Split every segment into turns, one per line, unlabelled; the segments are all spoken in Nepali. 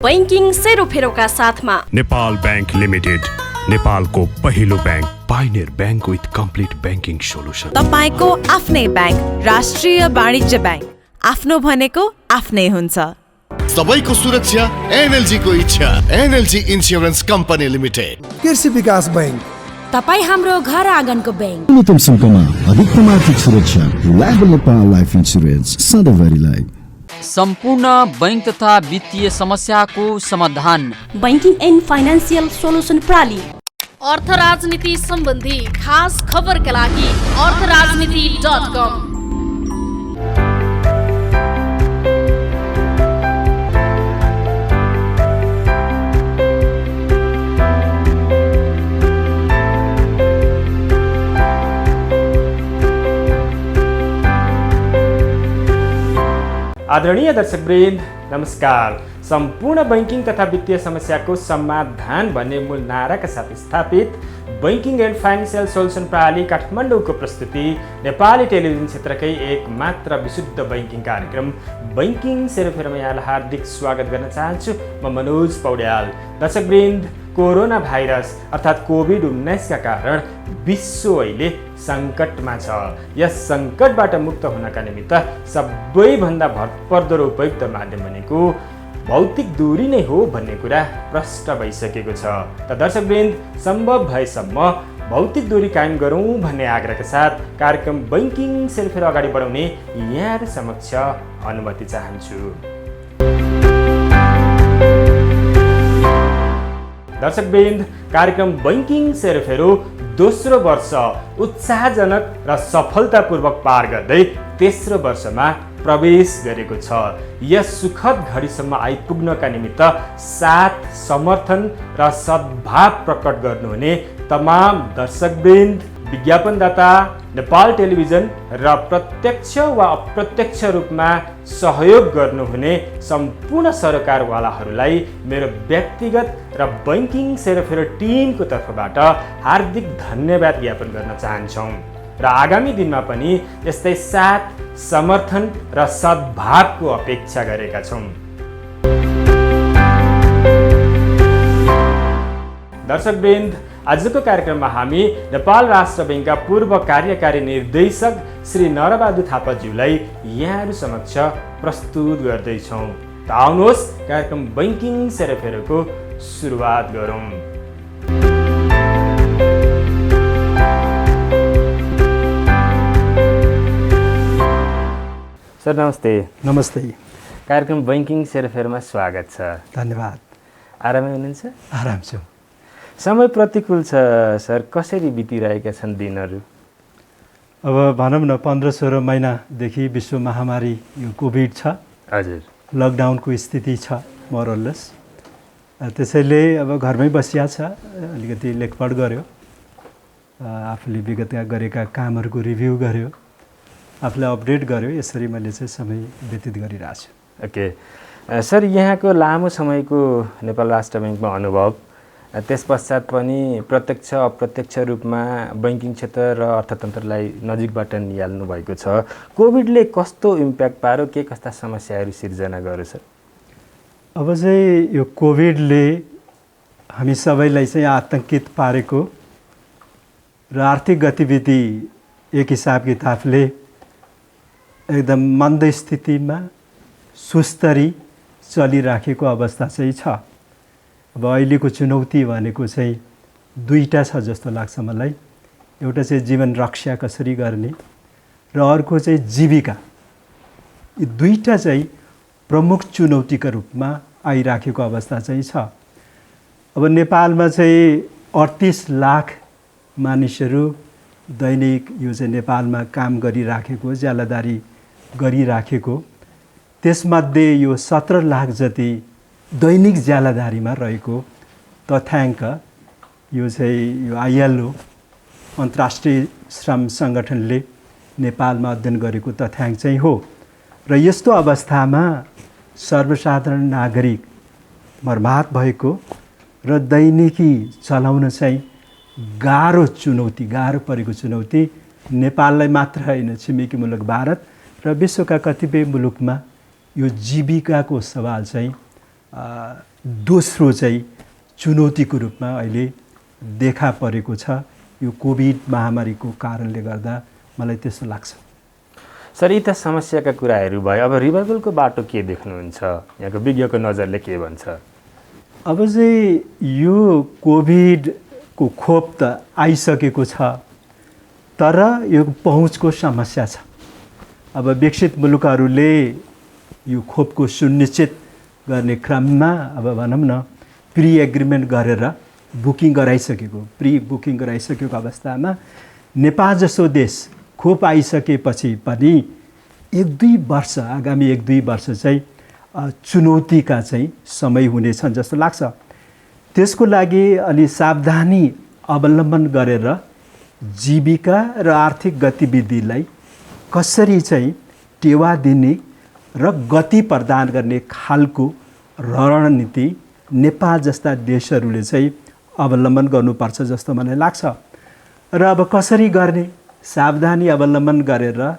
बैंकिङ सेरोफेरोका साथमा
नेपाल बैंक लिमिटेड, नेपालको पहिलो bank, pioneer bank with complete banking solution.
तपाईको आफ्नै बैंक राष्ट्रिय वाणिज्य बैंक, आफ्नो भनेको आफ्नै हुन्छ।
सबैको सुरक्षा एनएलजी को इच्छा। NLG insurance company limited.
कृषि विकास बैंक,
तपाई हाम्रो घर आँगनको बैंक।
न्यूनतम शुल्कमा अधिकतम आर्थिक सुरक्षा। लाइफ नेपाल लाइफ इन्स्योरेन्स सधैँभरिलाई।
सम्पूर्ण बैंक तथा वित्तीय समस्याको समाधान
बैंकिङ एन्ड फाइनान्सियल सोलुसन प्रणाली।
अर्थ राजनीति सम्बन्धी खास खबरका लागि अर्थराजनीति.com।
आदरणीय दर्शकवृन्द नमस्कार। सम्पूर्ण बैंकिङ तथा वित्तीय समस्याको समाधान भन्ने मूल नाराका साथ स्थापित बैंकिङ एन्ड फाइनान्सियल सोलुसन प्रणाली काठमाडौँको प्रस्तुति नेपाली टेलिभिजन क्षेत्रकै एक मात्र विशुद्ध बैंकिङ कार्यक्रम बैंकिङ सेरोफेरोमा यहाँलाई हार्दिक स्वागत गर्न चाहन्छु। म मनोज पौड्याल। दर्शकवृन्द, कोरोना भाइरस अर्थात् कोभिड-19 का कारण विश्व अहिले सङ्कटमा छ। यस सङ्कटबाट मुक्त हुनका निमित्त सबैभन्दा भरपर्दो र उपयुक्त माध्यम भनेको भौतिक दूरी नै हो भन्ने कुरा प्रष्ट भइसकेको छ। त दर्शकवृन्द, सम्भव भएसम्म भौतिक दूरी कायम गरौँ भन्ने आग्रहका साथ कार्यक्रम बैंकिङ सेरोफेरो अगाडि बढाउने यहाँहरू समक्ष अनुमति चाहन्छु। दर्शकवृन्द, कार्यक्रम बैंकिङ सेरोफेरो दोस्रो वर्ष उत्साहजनक र सफलतापूर्वक पार गर्दै तेस्रो वर्षमा प्रवेश गरेको छ। यस सुखद घडीसम्म आइपुग्नका निमित्त साथ, समर्थन र सद्भाव प्रकट गर्नुहुने तमाम दर्शकवृन्द, विज्ञापनदाता, नेपाल टेलिभिजन र प्रत्यक्ष वा अप्रत्यक्ष रूपमा सहयोग गर्नुहुने सम्पूर्ण सरकारवालाहरूलाई मेरो व्यक्तिगत र बैंकिङ सेरोफेरो टिमको तर्फबाट हार्दिक धन्यवाद ज्ञापन गर्न चाहन्छौँ र आगामी दिनमा पनि यस्तै साथ, समर्थन र सद्भावको अपेक्षा गरेका छौँ। दर्शकवृन्द, आजको कार्यक्रममा हामी नेपाल राष्ट्र बैंकका पूर्व कार्यकारी निर्देशक श्री नरबहादुर थापाज्यूलाई यहाँहरू समक्ष प्रस्तुत गर्दैछौँ। त आउनुहोस् कार्यक्रम बैंकिङ सेरोफेरोको सुरुवात गरौँ। सर नमस्ते।
नमस्ते।
कार्यक्रम बैंकिङ सेरोफेरोमा स्वागत छ।
धन्यवाद।
आरामै हुनुहुन्छ?
आराम छु।
समय प्रतिकूल छ सर, कसरी बितिरहेका छन् दिनहरू?
अब भनौँ न 15-16 महिनादेखि विश्व महामारी यो कोभिड छ।
हजुर।
लकडाउनको स्थिति छ मोरलेस। त्यसैले अब घरमै बसिया छ। अलिकति लेखपढ गर्यो, आफूले विगतका गरेका कामहरूको रिभ्यू गर्यो, आफूलाई अपडेट गर्यो। यसरी मैले चाहिँ समय व्यतीत गरिरहेको छु।
ओके सर, यहाँको लामो समयको नेपाल राष्ट्र बैंकमा अनुभव, त्यस पश्चात पनि प्रत्यक्ष अप्रत्यक्ष रूपमा बैंकिङ क्षेत्र र अर्थतन्त्रलाई नजिकबाट निहाल्नु भएको छ। कोभिडले कस्तो इम्प्याक्ट पार्यो, के कस्ता समस्याहरू सिर्जना गर्यो सर?
अब चाहिँ यो कोभिडले हामी सबैलाई चाहिँ आतंकित पारेको र आर्थिक गतिविधि एक हिसाब किताबले एकदम मन्द स्थितिमा सुस्तरी चलिराखेको अवस्था चाहिँ छ। अब अहिलेको चुनौती भनेको चाहिँ दुईटा छ जस्तो लाग्छ मलाई। एउटा चाहिँ जीवन रक्षा कसरी गर्ने र अर्को चाहिँ जीविका। यी दुईटा चाहिँ प्रमुख चुनौतीका रूपमा आइराखेको अवस्था चाहिँ छ। अब नेपालमा चाहिँ 38 लाख मानिसहरू दैनिक यो चाहिँ नेपालमा काम गरिराखेको, ज्यालादारी गरिराखेको, त्यसमध्ये यो 17 लाख जति दैनिक ज्यालादारीमा रहेको तथ्याङ्क यो चाहिँ यो आइएलओ अन्तर्राष्ट्रिय श्रम सङ्गठनले नेपालमा अध्ययन गरेको तथ्याङ्क चाहिँ हो। र यस्तो अवस्थामा सर्वसाधारण नागरिक बर्बाद भएको र दैनिकी चलाउन चाहिँ गाह्रो परेको चुनौती नेपाललाई मात्र होइन, छिमेकी मुलुक भारत र विश्वका कतिपय मुलुकमा यो जीविकाको सवाल चाहिँ दोस्रो चाहिँ चुनौतीको रूपमा अहिले देखा परेको छ यो कोभिड महामारीको कारणले गर्दा मलाई त्यस्तो लाग्छ।
सर यी त समस्याका कुराहरू भयो, अब रिभाइभलको बाटो के देख्नुहुन्छ? यहाँको विज्ञको नजरले के भन्छ?
अब चाहिँ यो कोभिडको खोप त आइसकेको छ, तर यो पहुँचको समस्या छ। अब विकसित मुलुकहरूले यो खोपको सुनिश्चित गर्ने क्रममा अब भनौँ न प्री एग्रिमेन्ट गरेर बुकिङ गराइसकेको अवस्थामा नेपाल जस्तो देश खोप आइसकेपछि पनि 1-2 वर्ष आगामी 1-2 वर्ष चाहिँ चुनौतीका चाहिँ समय हुनेछन् जस्तो लाग्छ। त्यसको लागि अलि सावधानी अवलम्बन गरेर जीविका र आर्थिक गतिविधिलाई कसरी चाहिँ टेवा दिने र गति प्रदान गर्ने खालको रणनीति नेपाल जस्ता देशहरूले चाहिँ अवलम्बन गर्नुपर्छ जस्तो मलाई लाग्छ। र अब कसरी गर्ने, सावधानी अवलम्बन गरेर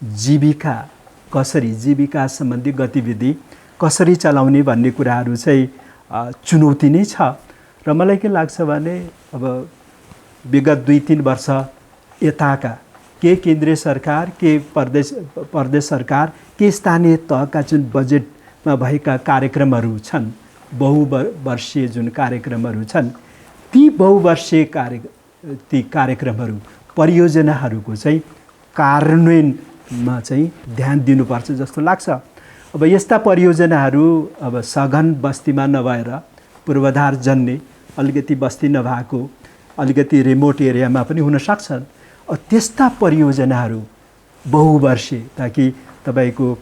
जीविका सम्बन्धी गतिविधि कसरी चलाउने भन्ने कुराहरू चाहिँ चुनौती नै छ। र मलाई के लाग्छ भने अब विगत 2-3 वर्ष यताका के केन्द्रीय सरकार, के प्रदेश सरकार, के स्थानीय तहका जुन बजेटमा भएका कार्यक्रमहरू छन्, बहुवर्षीय जुन कार्यक्रमहरू छन्, ती बहुवर्षीय कार्यक्रमहरू परियोजनाहरूको चाहिँ कार्यान्वयनमा चाहिँ ध्यान दिनुपर्छ जस्तो लाग्छ। अब यस्ता परियोजनाहरू अब सघन बस्तीमा नभएर पूर्वाधार जन्ने अलिकति बस्ती नभएको अलिकति रिमोट एरियामा पनि हुन सक्छन्। त्यस्ता परियोजनाहरू बहुवर्षीय, ताकि तपाईको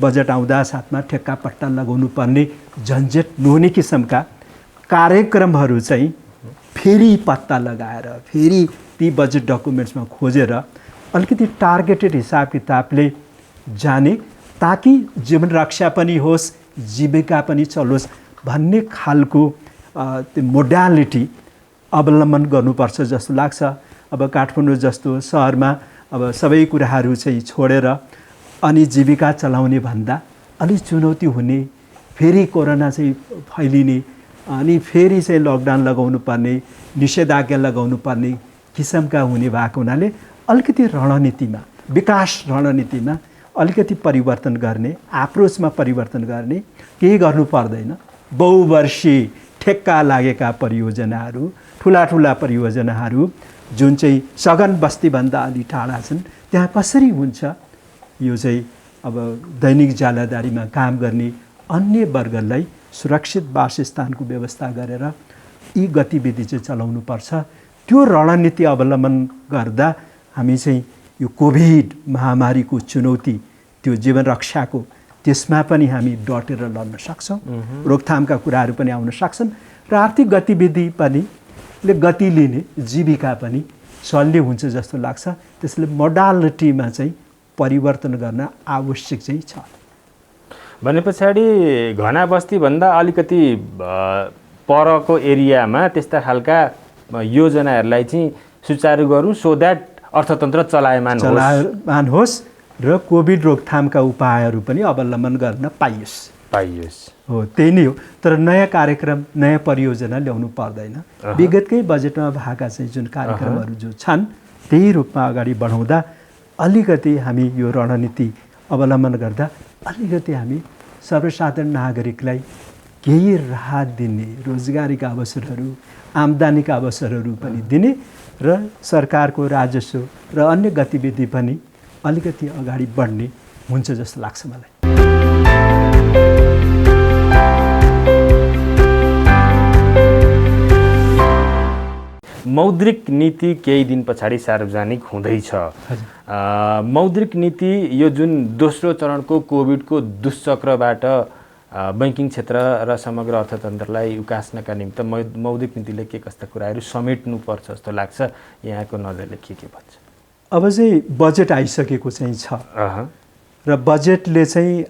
बजेट आउँदा साथमा ठेक्का पट्टा लगाउनु पर्ने झन्झट नहुने किसिमका कार्यक्रमहरू चाहिँ फेरि पत्ता लगाएर फेरि ती बजेट डकुमेन्ट्समा खोजेर अलिकति टार्गेटेड हिसाब किताबले जाने, ताकि जीवन रक्षा पनि होस्, जीविका पनि चलोस् भन्ने खालको त्यो मोडालिटी अवलम्बन गर्नुपर्छ जस्तो लाग्छ। अब काठमाडौँ जस्तो सहरमा अब सबै कुराहरू चाहिँ छोडेर अनि जीविका चलाउने भन्दा अलि चुनौती हुने, फेरि कोरोना चाहिँ फैलिने, अनि फेरि चाहिँ लकडाउन लगाउनु पर्ने, निषेधाज्ञा लगाउनु पर्ने किसिमका हुने भएको हुनाले अलिकति रणनीतिमा, विकास रणनीतिमा अलिकति परिवर्तन गर्ने, एप्रोचमा परिवर्तन गर्ने, केही गर्नु पर्दैन। बहुवर्षीय ठेक्का लागेका परियोजनाहरू, ठुला परियोजनाहरू जुन चाहिँ सघन बस्तीभन्दा अलि टाढा छन्, त्यहाँ कसरी हुन्छ यो चाहिँ अब दैनिक ज्यालादारीमा काम गर्ने अन्य वर्गलाई सुरक्षित वासस्थानको व्यवस्था गरेर यी गतिविधि चाहिँ चलाउनु पर्छ। त्यो रणनीति अवलम्बन गर्दा हामी चाहिँ यो कोभिड महामारीको चुनौती, त्यो जीवन रक्षाको, त्यसमा पनि हामी डटेर लड्न सक्छौँ। रोकथामका कुराहरू पनि आउन सक्छन् र आर्थिक गतिविधि पनि गति लिने, जीविका पनि सल्य हुन्छ जस्तो लाग्छ। त्यसले मोडालिटीमा चाहिँ परिवर्तन गर्न आवश्यक चाहिँ छ।
भने पछाडि घना बस्तीभन्दा अलिकति परको एरियामा त्यस्ता खालका योजनाहरूलाई चाहिँ सुचारू गरौँ, सो द्याट अर्थतन्त्र चलायमान होस् र कोभिड रोकथामका उपायहरू पनि अवलम्बन गर्न पाइयोस्। हो, त्यही नै हो। तर नयाँ कार्यक्रम, नयाँ परियोजना ल्याउनु पर्दैन। विगतकै बजेटमा भएका चाहिँ जुन कार्यक्रमहरू जो छन् त्यही रूपमा अगाडि बढाउँदा अलिकति हामी यो रणनीति अवलम्बन गर्दा अलिकति हामी सर्वसाधारण नागरिकलाई केही राहत दिने, रोजगारीका अवसरहरू, आम्दानीका अवसरहरू पनि दिने र सरकारको राजस्व र अन्य गतिविधि पनि अलिकति अगाडि बढ्ने हुन्छ जस्तो लाग्छ मलाई। मौद्रिक नीति केही दिन पछाडि सार्वजनिक हुँदैछ। मौद्रिक नीति यो जुन दोस्रो चरणको कोभिडको दुष्चक्रबाट बैंकिङ क्षेत्र र समग्र अर्थतन्त्रलाई उकास्नका निमित्त मौद्रिक नीतिले के कस्ता कुराहरू समेट्नुपर्छ जस्तो लाग्छ? यहाँको नजरले के भन्छ?
अब चाहिँ बजेट आइसकेको चाहिँ छ र बजेटले चाहिँ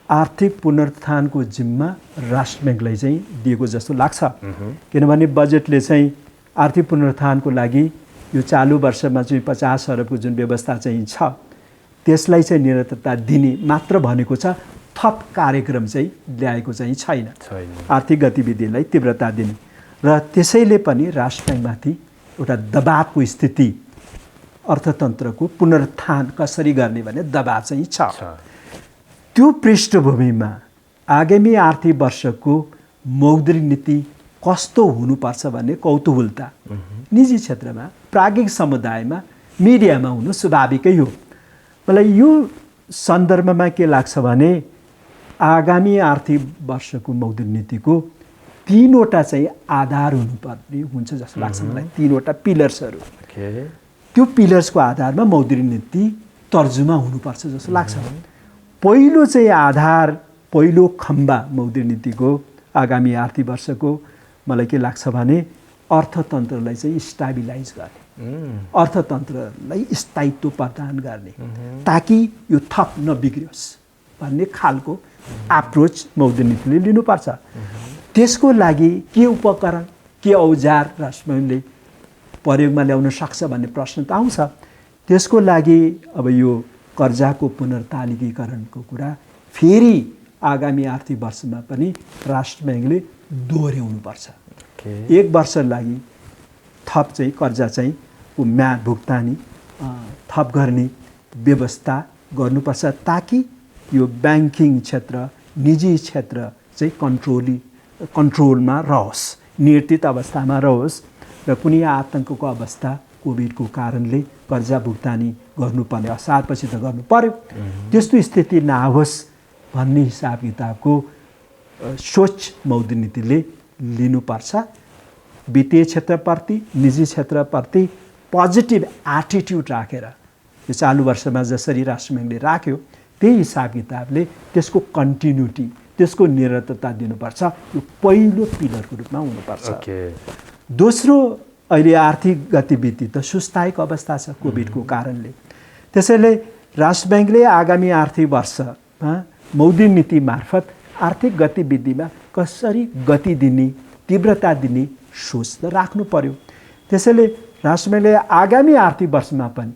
आर्थिक पुनरुत्थानको जिम्मा राष्ट्र ब्याङ्कलाई चाहिँ दिएको जस्तो लाग्छ। किनभने बजेटले चाहिँ आर्थिक पुनरुत्थानको लागि यो चालु वर्षमा चाहिँ 50 अरबको जुन व्यवस्था चाहिँ छ त्यसलाई चाहिँ निरन्तरता दिने मात्र भनेको छ, थप कार्यक्रम चाहिँ ल्याएको चाहिँ छैन आर्थिक गतिविधिलाई तीव्रता दिने र त्यसैले पनि राष्ट्र ब्याङ्कमाथि एउटा दबावको स्थिति अर्थतन्त्रको पुनरुत्थान कसरी गर्ने भन्ने दबाव चाहिँ छ। त्यो पृष्ठभूमिमा आगामी आर्थिक वर्षको मौद्रिक नीति कस्तो हुनुपर्छ भन्ने कौतूहलता निजी क्षेत्रमा प्राज्ञिक समुदायमा मिडियामा हुनु स्वाभाविकै हो। मलाई यो सन्दर्भमा के लाग्छ भने आगामी आर्थिक वर्षको मौद्रिक नीतिको 3वटा चाहिँ आधार हुनुपर्ने हुन्छ जस्तो लाग्छ मलाई। 3वटा पिलर्सहरू त्यो पिलर्सको आधारमा मौद्रिक नीति तर्जुमा हुनुपर्छ जस्तो लाग्छ। पहिलो चाहिँ आधार पहिलो खम्बा मौद्रिक नीतिको आगामी आर्थिक वर्षको मलाई के लाग्छ भने अर्थतन्त्रलाई चाहिँ स्टाबिलाइज गर्ने अर्थतन्त्रलाई स्थायित्व प्रदान गर्ने ताकि यो थप नबिग्रियोस् भन्ने खालको अप्रोच मौद्रिक नीतिले लिनुपर्छ। त्यसको लागि के उपकरण के औजार राष्ट्र ब्याङ्कले प्रयोगमा ल्याउन सक्छ भन्ने प्रश्न त आउँछ। त्यसको लागि अब यो कर्जाको पुनर्तालिकीकरणको कुरा फेरि आगामी आर्थिक वर्षमा पनि राष्ट्र ब्याङ्कले दोहोऱ्याउनुपर्छ। 1 वर्ष लागि थप चाहिँ कर्जा चाहिँ म्याद भुक्तानी थप गर्ने व्यवस्था गर्नुपर्छ ताकि यो ब्याङ्किङ क्षेत्र निजी क्षेत्र चाहिँ कन्ट्रोलमा रहोस्, नियन्त्रित अवस्थामा रहोस् र कुनै आतङ्कको अवस्था कोभिडको कारणले कर्जा भुक्तानी गर्नुपर्ने असारपछि त गर्नु पर्यो त्यस्तो स्थिति नआओस् भन्ने हिसाब किताबको सोच मौद्रिक नीतिले लिनुपर्छ। वित्तीय क्षेत्रप्रति निजी क्षेत्रप्रति पोजिटिभ एटिट्युड राखेर यो चालु वर्षमा जसरी राष्ट्र ब्याङ्कले राख्यो त्यही हिसाब किताबले त्यसको कन्टिन्युटी त्यसको निरन्तरता दिनुपर्छ। यो पहिलो पिलरको रूपमा हुनुपर्छ। दोस्रो अहिले आर्थिक गतिविधि त सुस्तायक अवस्था छ कोभिडको कारणले। त्यसैले राष्ट्र ब्याङ्कले आगामी आर्थिक वर्षमा मौद्रिक नीति मार्फत आर्थिक गतिविधिमा कसरी गति दिने तीव्रता दिने सोच त राख्नु पर्यो। त्यसैले राष्ट्र ब्याङ्कले आगामी आर्थिक वर्षमा पनि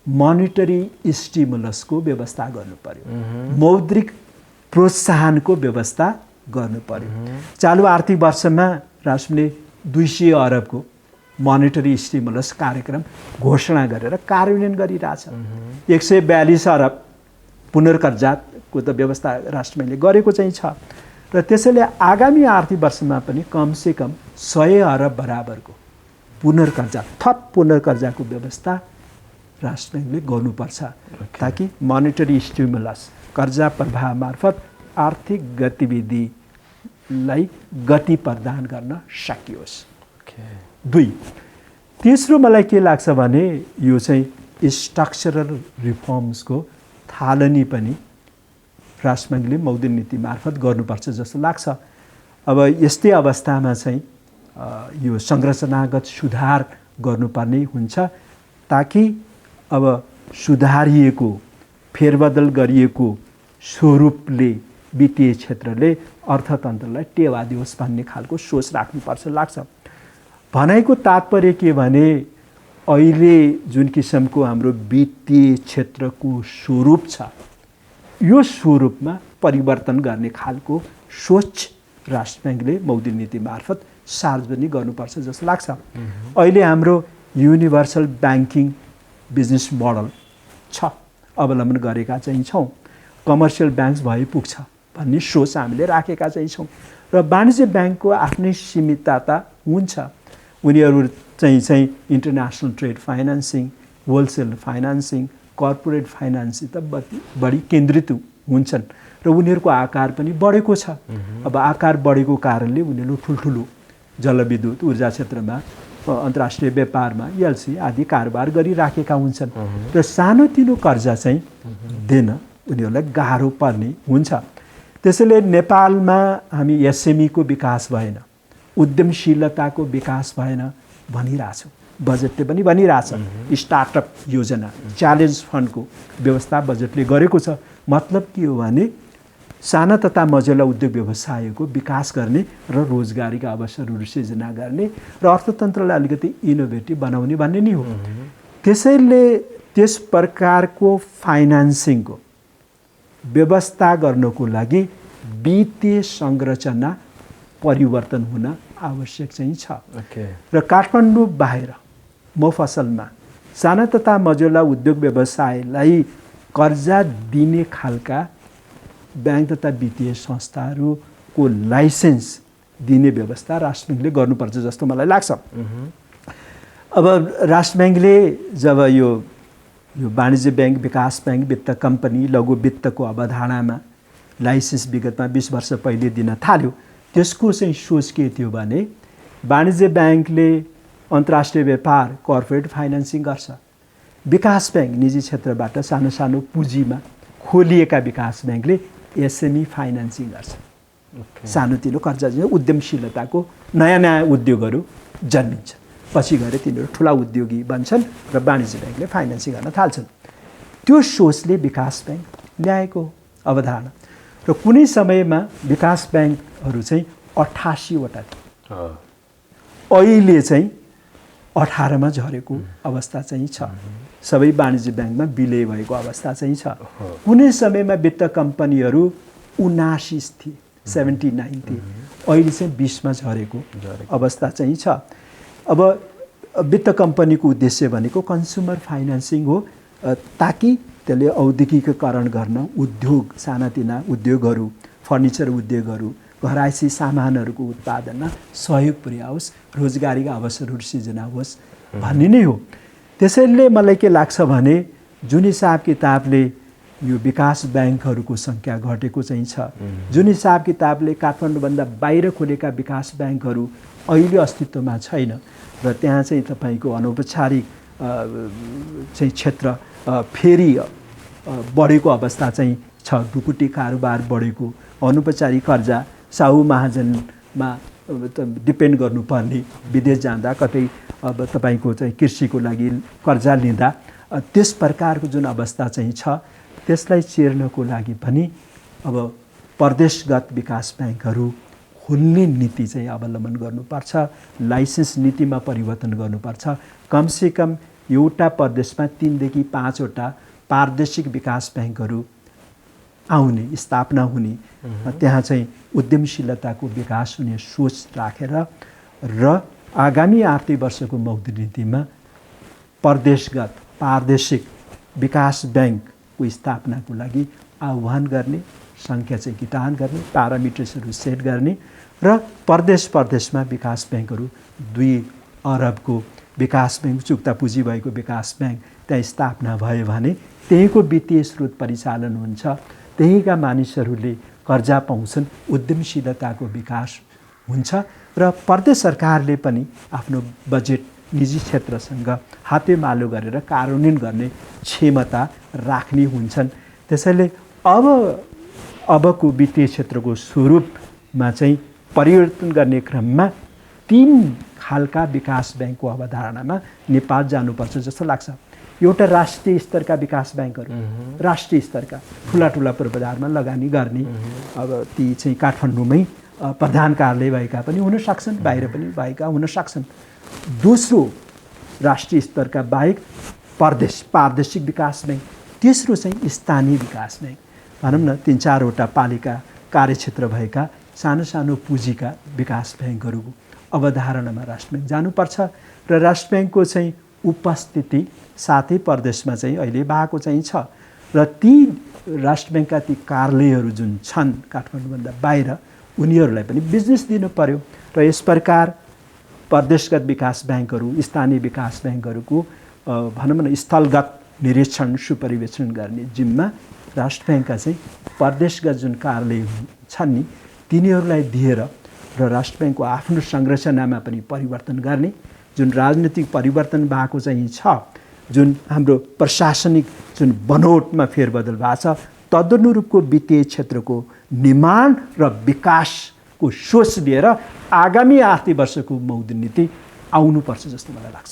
मोनिटरी स्टिमुलसको व्यवस्था गर्नु पर्यो, मौद्रिक प्रोत्साहनको व्यवस्था गर्नु पर्यो। चालु आर्थिक वर्षमा राष्ट्रले 200 अरबको मोनिटरी स्टिमुलस कार्यक्रम घोषणा गरेर कार्यान्वयन गरिरहेछ। 142 अरब पुनर्कर्जाको त व्यवस्था राष्ट्र ब्याङ्कले गरेको चाहिँ छ र त्यसैले आगामी आर्थिक वर्षमा पनि कमसेकम 100 अरब बराबरको पुनर्कर्जा थप पुनर्कर्जाको व्यवस्था राष्ट्र ब्याङ्कले गर्नुपर्छ ताकि मोनिटरी स्टिमुलस कर्जा प्रवाह मार्फत आर्थिक गतिविधिलाई गति प्रदान गर्न सकियोस्। 2 तेस्रो मलाई के लाग्छ भने यो चाहिँ स्ट्रक्चरल रिफर्म्सको थालनी पनि राष्ट्र ब्याङ्कले मौद्रिक नीति मार्फत गर्नुपर्छ जस्तो लाग्छ। अब यस्तै अवस्थामा चाहिँ यो संरचनागत सुधार गर्नुपर्ने हुन्छ ताकि अब सुधारिएको फेरबदल गरिएको स्वरूपले वित्तीय क्षेत्रले अर्थतन्त्रलाई टेवा दियोस् भन्ने खालको सोच राख्नुपर्छ लाग्छ। भनाइको तात्पर्य के भने अहिले जुन किसिमको हाम्रो वित्तीय क्षेत्रको स्वरूप छ यो स्वरूपमा परिवर्तन गर्ने खालको सोच राष्ट्र ब्याङ्कले मौद्रिक नीति मार्फत सार्वजनिक गर्नुपर्छ जस्तो लाग्छ। अहिले हाम्रो युनिभर्सल ब्याङ्किङ बिजनेस मोडल छ अवलम्बन गरेका चाहिँ छौँ। कमर्सियल ब्याङ्क्स भए पुग्छ भन्ने सोच हामीले राखेका चाहिँ छौँ र वाणिज्य ब्याङ्कको आफ्नै सीमितता हुन्छ। उनीहरू चाहिँ international trade financing, wholesale financing, corporate financing त बढी केन्द्रित हुन्छन् र उनीहरूको आकार पनि बढेको छ। अब आकार बढेको कारणले उनीहरू ठुल्ठुलो जलविद्युत ऊर्जा क्षेत्रमा अन्तर्राष्ट्रिय व्यापारमा एलसी आदि कारोबार गरिराखेका हुन्छन् र सानोतिनो कर्जा चाहिँ दिन उनीहरूलाई गाह्रो पर्ने हुन्छ। त्यसैले नेपालमा हामी एसएमईको विकास भएन, उद्यमशीलताको विकास भएन भनिरहेछौँ। बजेटले पनि भनिरहेछ स्टार्टअप योजना च्यालेन्ज फन्डको व्यवस्था बजेटले गरेको छ। मतलब के हो भने साना तथा मझौला उद्योग व्यवसायको विकास गर्ने र रोजगारीका अवसरहरू सृजना गर्ने र अर्थतन्त्रलाई अलिकति इनोभेटिभ बनाउने भन्ने नै हो। त्यसैले त्यस प्रकारको फाइनेन्सिङको व्यवस्था गर्नको लागि वित्तीय संरचना परिवर्तन हुन आवश्यक चाहिँ छ। र काठमाडौँ बाहिर मफसलमा साना तथा मझौला उद्योग व्यवसायलाई कर्जा दिने खालका ब्याङ्क तथा वित्तीय संस्थाहरूको लाइसेन्स दिने व्यवस्था राष्ट्र ब्याङ्कले गर्नुपर्छ जस्तो मलाई लाग्छ। अब राष्ट्र ब्याङ्कले जब यो वाणिज्य ब्याङ्क, विकास ब्याङ्क, वित्त कम्पनी, लघु वित्तको अवधारणामा लाइसेन्स विगतमा 20 वर्ष पहिले दिन थाल्यो, त्यसको चाहिँ सोच के थियो भने वाणिज्य ब्याङ्कले अन्तर्राष्ट्रिय व्यापार, कर्पोरेट फाइनेन्सिङ गर्छ। विकास ब्याङ्क निजी क्षेत्रबाट सानो सानो पुँजीमा खोलिएका विकास ब्याङ्कले एसएमई फाइनेन्सिङ गर्छ। सानोतिनो कर्जा चाहिँ उद्यमशीलताको नयाँ नयाँ उद्योगहरू जन्मिन्छ, पछि गएर तिनीहरू ठुला उद्योगी बन्छन् र वाणिज्य ब्याङ्कले फाइनेन्सिङ गर्न थाल्छन्। त्यो सोचले विकास ब्याङ्क ल्याएको अवधारणा। र कुनै समयमा विकास ब्याङ्कहरू चाहिँ 88 वटा थिए, अहिले चाहिँ 18 मा झरेको अवस्था चाहिँ छ। सबै वाणिज्य ब्याङ्कमा विलय भएको अवस्था चाहिँ छ। कुनै समयमा वित्त कम्पनीहरू 79 थिए, 79 थिए, अहिले चाहिँ 20 मा झरेको अवस्था चाहिँ छ। अब वित्त कम्पनीको उद्देश्य भनेको कन्ज्युमर फाइनेन्सिङ हो, ताकि त्यसले औद्योगिकीकरण गर्न उद्योग, सानातिना उद्योगहरू, फर्निचर उद्योगहरू, घरायसी सामानहरूको उत्पादनमा सहयोग पुर्याओस्, रोजगारीका अवसरहरू सिर्जना होस् भन्ने नै हो। त्यसैले मलाई के लाग्छ भने जुन हिसाब किताबले यो विकास ब्याङ्कहरूको सङ्ख्या घटेको चाहिँ छ, जुन हिसाब किताबले काठमाडौँभन्दा बाहिर खोलेका विकास ब्याङ्कहरू अहिले अस्तित्वमा छैन र त्यहाँ चाहिँ तपाईँको अनौपचारिक चाहिँ क्षेत्र फेरि बढेको अवस्था चाहिँ छ। ढुकुटी कारोबार बढेको, अनौपचारिक कर्जा, साहु महाजनमा डिपेन्ड गर्नुपर्ने, विदेश जाँदा कतै अब तपाईँको चाहिँ कृषिको लागि कर्जा लिँदा त्यस प्रकारको जुन अवस्था चाहिँ छ, त्यसलाई चिर्नको लागि पनि अब प्रदेशगत विकास ब्याङ्कहरू खोल्ने नीति चाहिँ अवलम्बन गर्नुपर्छ। लाइसेन्स नीतिमा परिवर्तन गर्नुपर्छ। कमसेकम एउटा प्रदेशमा 3 देखि 5 वटा प्रादेशिक विकास ब्याङ्कहरू आउने, स्थापना हुने, त्यहाँ चाहिँ उद्यमशीलताको विकास हुने सोच राखेर र आगामी आर्थिक वर्षको मौद्रिक नीतिमा प्रदेशगत प्रादेशिक विकास ब्याङ्कको स्थापनाको लागि आह्वान गर्ने, सङ्ख्या चाहिँ किटान गर्ने, प्यारामिटर्सहरू सेट गर्ने र प्रदेशमा विकास ब्याङ्कहरू 2 अरबको विकास ब्याङ्क, चुक्ता पुँजी भएको विकास ब्याङ्क त्यहाँ स्थापना भयो भने त्यहीँको वित्तीय स्रोत परिचालन हुन्छ, त्यहीँका मानिसहरूले कर्जा पाउँछन्, उद्यमशीलताको विकास हुन्छ र प्रदेश सरकारले पनि आफ्नो बजेट निजी क्षेत्रसँग हातेमालो गरेर कार्यान्वयन गर्ने क्षमता राख्ने हुन्छन्। त्यसैले अबको वित्तीय क्षेत्रको स्वरूपमा चाहिँ परिवर्तन गर्ने क्रममा 3 खालका विकास ब्याङ्कको अवधारणामा नेपाल जानुपर्छ जस्तो लाग्छ। एउटा राष्ट्रिय स्तरका विकास ब्याङ्कहरू, राष्ट्रिय स्तरका ठुला ठुला पूर्वाधारमा लगानी गर्ने, अब ती चाहिँ काठमाडौँमै प्रधान कार्यालय भएका पनि हुन सक्छन्, बाहिर पनि भएका हुन सक्छन्। दोस्रो राष्ट्रिय स्तरका बाहेक प्रादेशिक विकास ब्याङ्क। तेस्रो चाहिँ स्थानीय विकास ब्याङ्क, भनौँ न 3-4 वटा पालिका कार्यक्षेत्र भएका सानो सानो पुँजीका विकास ब्याङ्कहरूको अवधारणामा राष्ट्र ब्याङ्क जानुपर्छ र राष्ट्र ब्याङ्कको चाहिँ उपस्थिति साथै प्रदेशमा चाहिँ अहिले भएको चाहिँ छ र ती राष्ट्र ब्याङ्कका ती कार्यालयहरू जुन छन् काठमाडौँभन्दा बाहिर, उनीहरूलाई पनि बिजनेस दिनु पर्यो र यस प्रकार प्रदेशगत विकास ब्याङ्कहरू, स्थानीय विकास ब्याङ्कहरूको भनौँ न स्थलगत निरीक्षण, सुपरिवेक्षण गर्ने जिम्मा राष्ट्र ब्याङ्कका चाहिँ प्रदेशगत जुन कार्यालय छन् नि तिनीहरूलाई दिएर र राष्ट्र ब्याङ्कको आफ्नो संरचनामा पनि परिवर्तन गर्ने, जुन राजनीतिक परिवर्तन भएको चाहिँ छ, जुन हाम्रो प्रशासनिक जुन बनोटमा फेरबदल भएको छ, तदनुरूपको वित्तीय क्षेत्रको निर्माण र विकासको सोच लिएर आगामी आर्थिक वर्षको मौद्रिक नीति आउनुपर्छ जस्तो मलाई लाग्छ।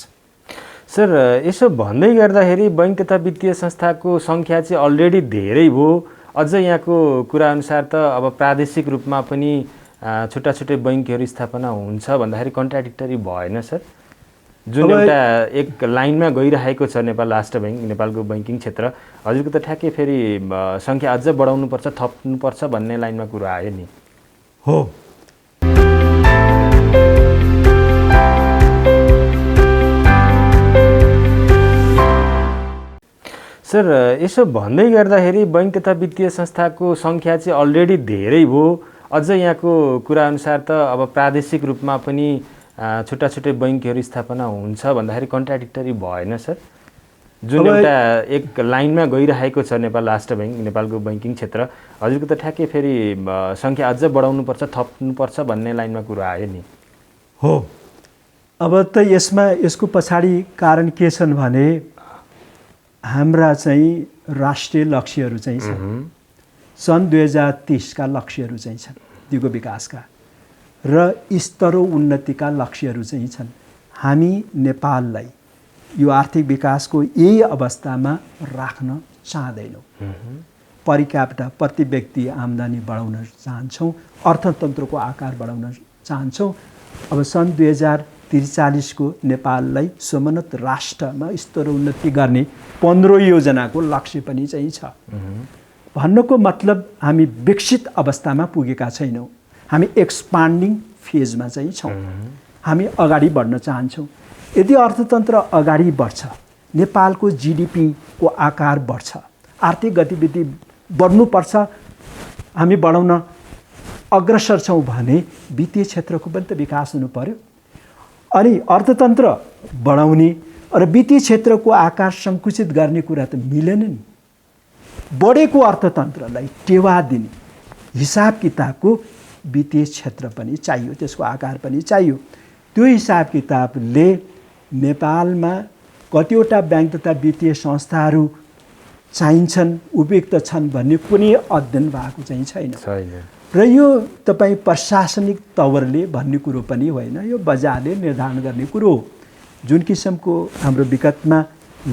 सर, यसो भन्दै गर्दाखेरि बैङ्क तथा वित्तीय संस्थाको सङ्ख्या चाहिँ अलरेडी धेरै भयो। अझ यहाँको कुराअनुसार त अब प्रादेशिक रूपमा पनि छुट्टा छुट्टै बैङ्कहरू स्थापना हुन्छ भन्दाखेरि कन्ट्राडिक्टरी भएन सर? जुन एउटा एक लाइनमा गइरहेको छ नेपाल राष्ट्र बैंक, नेपालको बैंकिङ क्षेत्र। हजुरको त ठ्याक्कै फेरि सङ्ख्या अझ बढाउनुपर्छ, थप्नुपर्छ भन्ने लाइनमा कुरा आयो नि।
हो।
सर, यसो भन्दै गर्दाखेरि बैंक तथा वित्तीय संस्थाको सङ्ख्या चाहिँ अलरेडी धेरै भयो। अझ यहाँको कुराअनुसार त अब प्रादेशिक रूपमा पनि छुट्टा छुट्टै बैंकहरू स्थापना हुन्छ भन्दाखेरि कन्ट्राडिक्टरी भएन सर? जुन एउटा एक लाइनमा गइरहेको छ नेपाल राष्ट्र बैंक, नेपालको बैंकिङ क्षेत्र। हजुरको त ठ्याक्कै फेरि सङ्ख्या अझ बढाउनुपर्छ, थप्नुपर्छ भन्ने लाइनमा कुरा आयो नि।
हो। अब त यसको पछाडि कारण के छन् भने हाम्रा चाहिँ राष्ट्रिय लक्ष्यहरू चाहिँ छन्। सन् 2030 का लक्ष्यहरू चाहिँ छन् दिगो विकासका, र स्तरों उन्नतिका लक्ष्यहरू चाहिँ छन्। हामी नेपाललाई यो आर्थिक विकासको यही अवस्थामा राख्न चाहदैनौँ। पर क्यापिटा प्रति व्यक्ति आम्दानी बढाउन चाहन्छौँ, अर्थतन्त्रको आकार बढाउन चाहन्छौँ। अब सन् 2043 को नेपाललाई समोन्नत राष्ट्रमा स्तरोन्नति गर्ने 15 योजनाको लक्ष्य पनि चाहिँ छ। भन्नुको मतलब हामी विकसित अवस्थामा पुगेका छैनौँ, हामी एक्सपान्डिङ फेजमा चाहिँ छौँ। हामी अगाडि बढ्न चाहन्छौँ। यदि अर्थतन्त्र अगाडि बढ्छ, नेपालको जीडीपी को आकार बढ्छ, आर्थिक गतिविधि बढ्नुपर्छ, हामी बढाउन अग्रसर छौँ भने वित्तीय क्षेत्रको पनि त विकास हुनु पर्यो। अनि अर्थतन्त्र बढाउने र वित्तीय क्षेत्रको आकार सङ्कुचित गर्ने कुरा त मिलेन नि। बढेको अर्थतन्त्रलाई टेवा दिने हिसाब किताबको वित्तीय क्षेत्र पनि चाहियो, त्यसको आकार पनि चाहियो। त्यो हिसाब किताबले नेपालमा कतिवटा बैंक तथा वित्तीय संस्थाहरू चाहिन्छन्, उपयुक्त छन् भन्ने कुनै अध्ययन भएको चाहिँ छैन। र यो तपाईँ प्रशासनिक तवरले भन्ने कुरो पनि होइन, यो बजारले निर्धारण गर्ने कुरो हो। जुन किसिमको हाम्रो विगतमा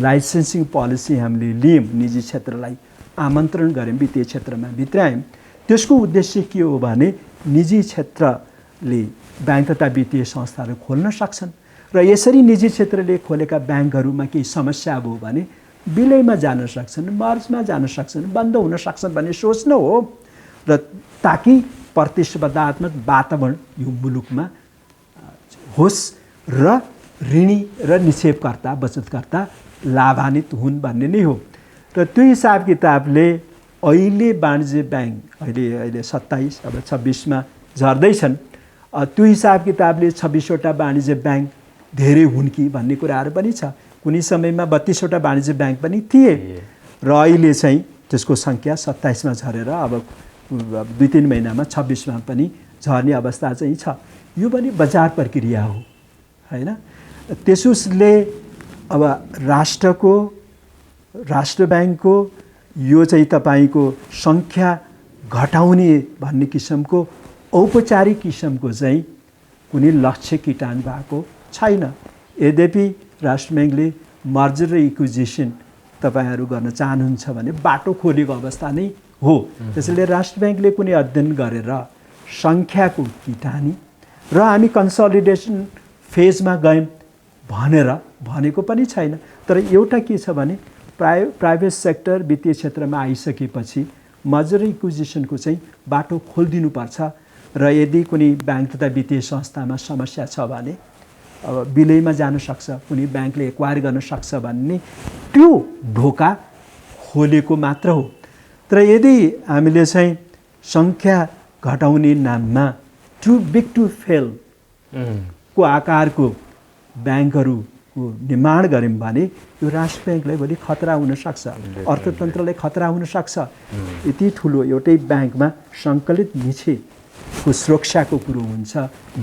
लाइसेन्सिङ पोलिसी हामीले लियौँ, निजी क्षेत्रलाई आमन्त्रण गऱ्यौँ, वित्तीय क्षेत्रमा भित्रायौँ, त्यसको उद्देश्य के हो भने निजी क्षेत्रले बैंक तथा वित्तीय संस्थाहरू खोल्न सक्छन् र यसरी निजी क्षेत्रले खोलेका ब्याङ्कहरूमा केही समस्या भयो भने विलयमा जान सक्छन्, मर्जमा जान सक्छन्, बन्द हुन सक्छन् भन्ने सोच न हो, र ताकि प्रतिस्पर्धात्मक वातावरण यो मुलुकमा होस् र ऋणी र निक्षेपकर्ता बचतकर्ता लाभान्वित हुन् भन्ने नै हो। र त्यो हिसाब किताबले अहिले वाणिज्य ब्याङ्क अहिले 27 अब 26मा झर्दैछन्। त्यो हिसाब किताबले 26वटा वाणिज्य ब्याङ्क धेरै हुन् कि भन्ने कुराहरू पनि छ। कुनै समयमा 32वटा वाणिज्य ब्याङ्क पनि थिए र अहिले चाहिँ त्यसको सङ्ख्या 27मा झरेर अब 2-3 महिनामा 26मा पनि झर्ने अवस्था चाहिँ छ। यो पनि बजार प्रक्रिया हो हैन। त्यसोस्ले अब राष्ट्र ब्याङ्कको यो चाहिँ तपाईँको सङ्ख्या घटाउने भन्ने किसिमको औपचारिक किसिमको चाहिँ कुनै लक्ष्य किटान भएको छैन। यद्यपि राष्ट्र ब्याङ्कले मर्जर र इक्विजिसन तपाईँहरू गर्न चाहनुहुन्छ भने बाटो खोलेको अवस्था नै हो। त्यसैले राष्ट्र ब्याङ्कले कुनै अध्ययन गरेर सङ्ख्याको किटानी र हामी कन्सोलिडेसन फेजमा गयौँ भनेको पनि छैन। तर एउटा के छ भने प्राइभेट सेक्टर वित्तीय क्षेत्रमा आइसकेपछि मर्जर र इक्विजिसनको चाहिँ बाटो खोलिदिनुपर्छ र यदि कुनै ब्याङ्क तथा वित्तीय संस्थामा समस्या छ भने अब विलयमा जान सक्छ, कुनै ब्याङ्कले एक्वायर गर्न सक्छ भन्ने त्यो ढोका खोलेको मात्र हो। तर यदि हामीले चाहिँ सङ्ख्या घटाउने नाममा टु बिग टु फेल को आकारको ब्याङ्कहरूको निर्माण गऱ्यौँ भने यो राष्ट्र ब्याङ्कलाई भोलि खतरा हुनसक्छ, अर्थतन्त्रलाई खतरा हुनसक्छ। यति ठुलो एउटै ब्याङ्कमा सङ्कलित निक्षेपको सुरक्षाको कुरो हुन्छ,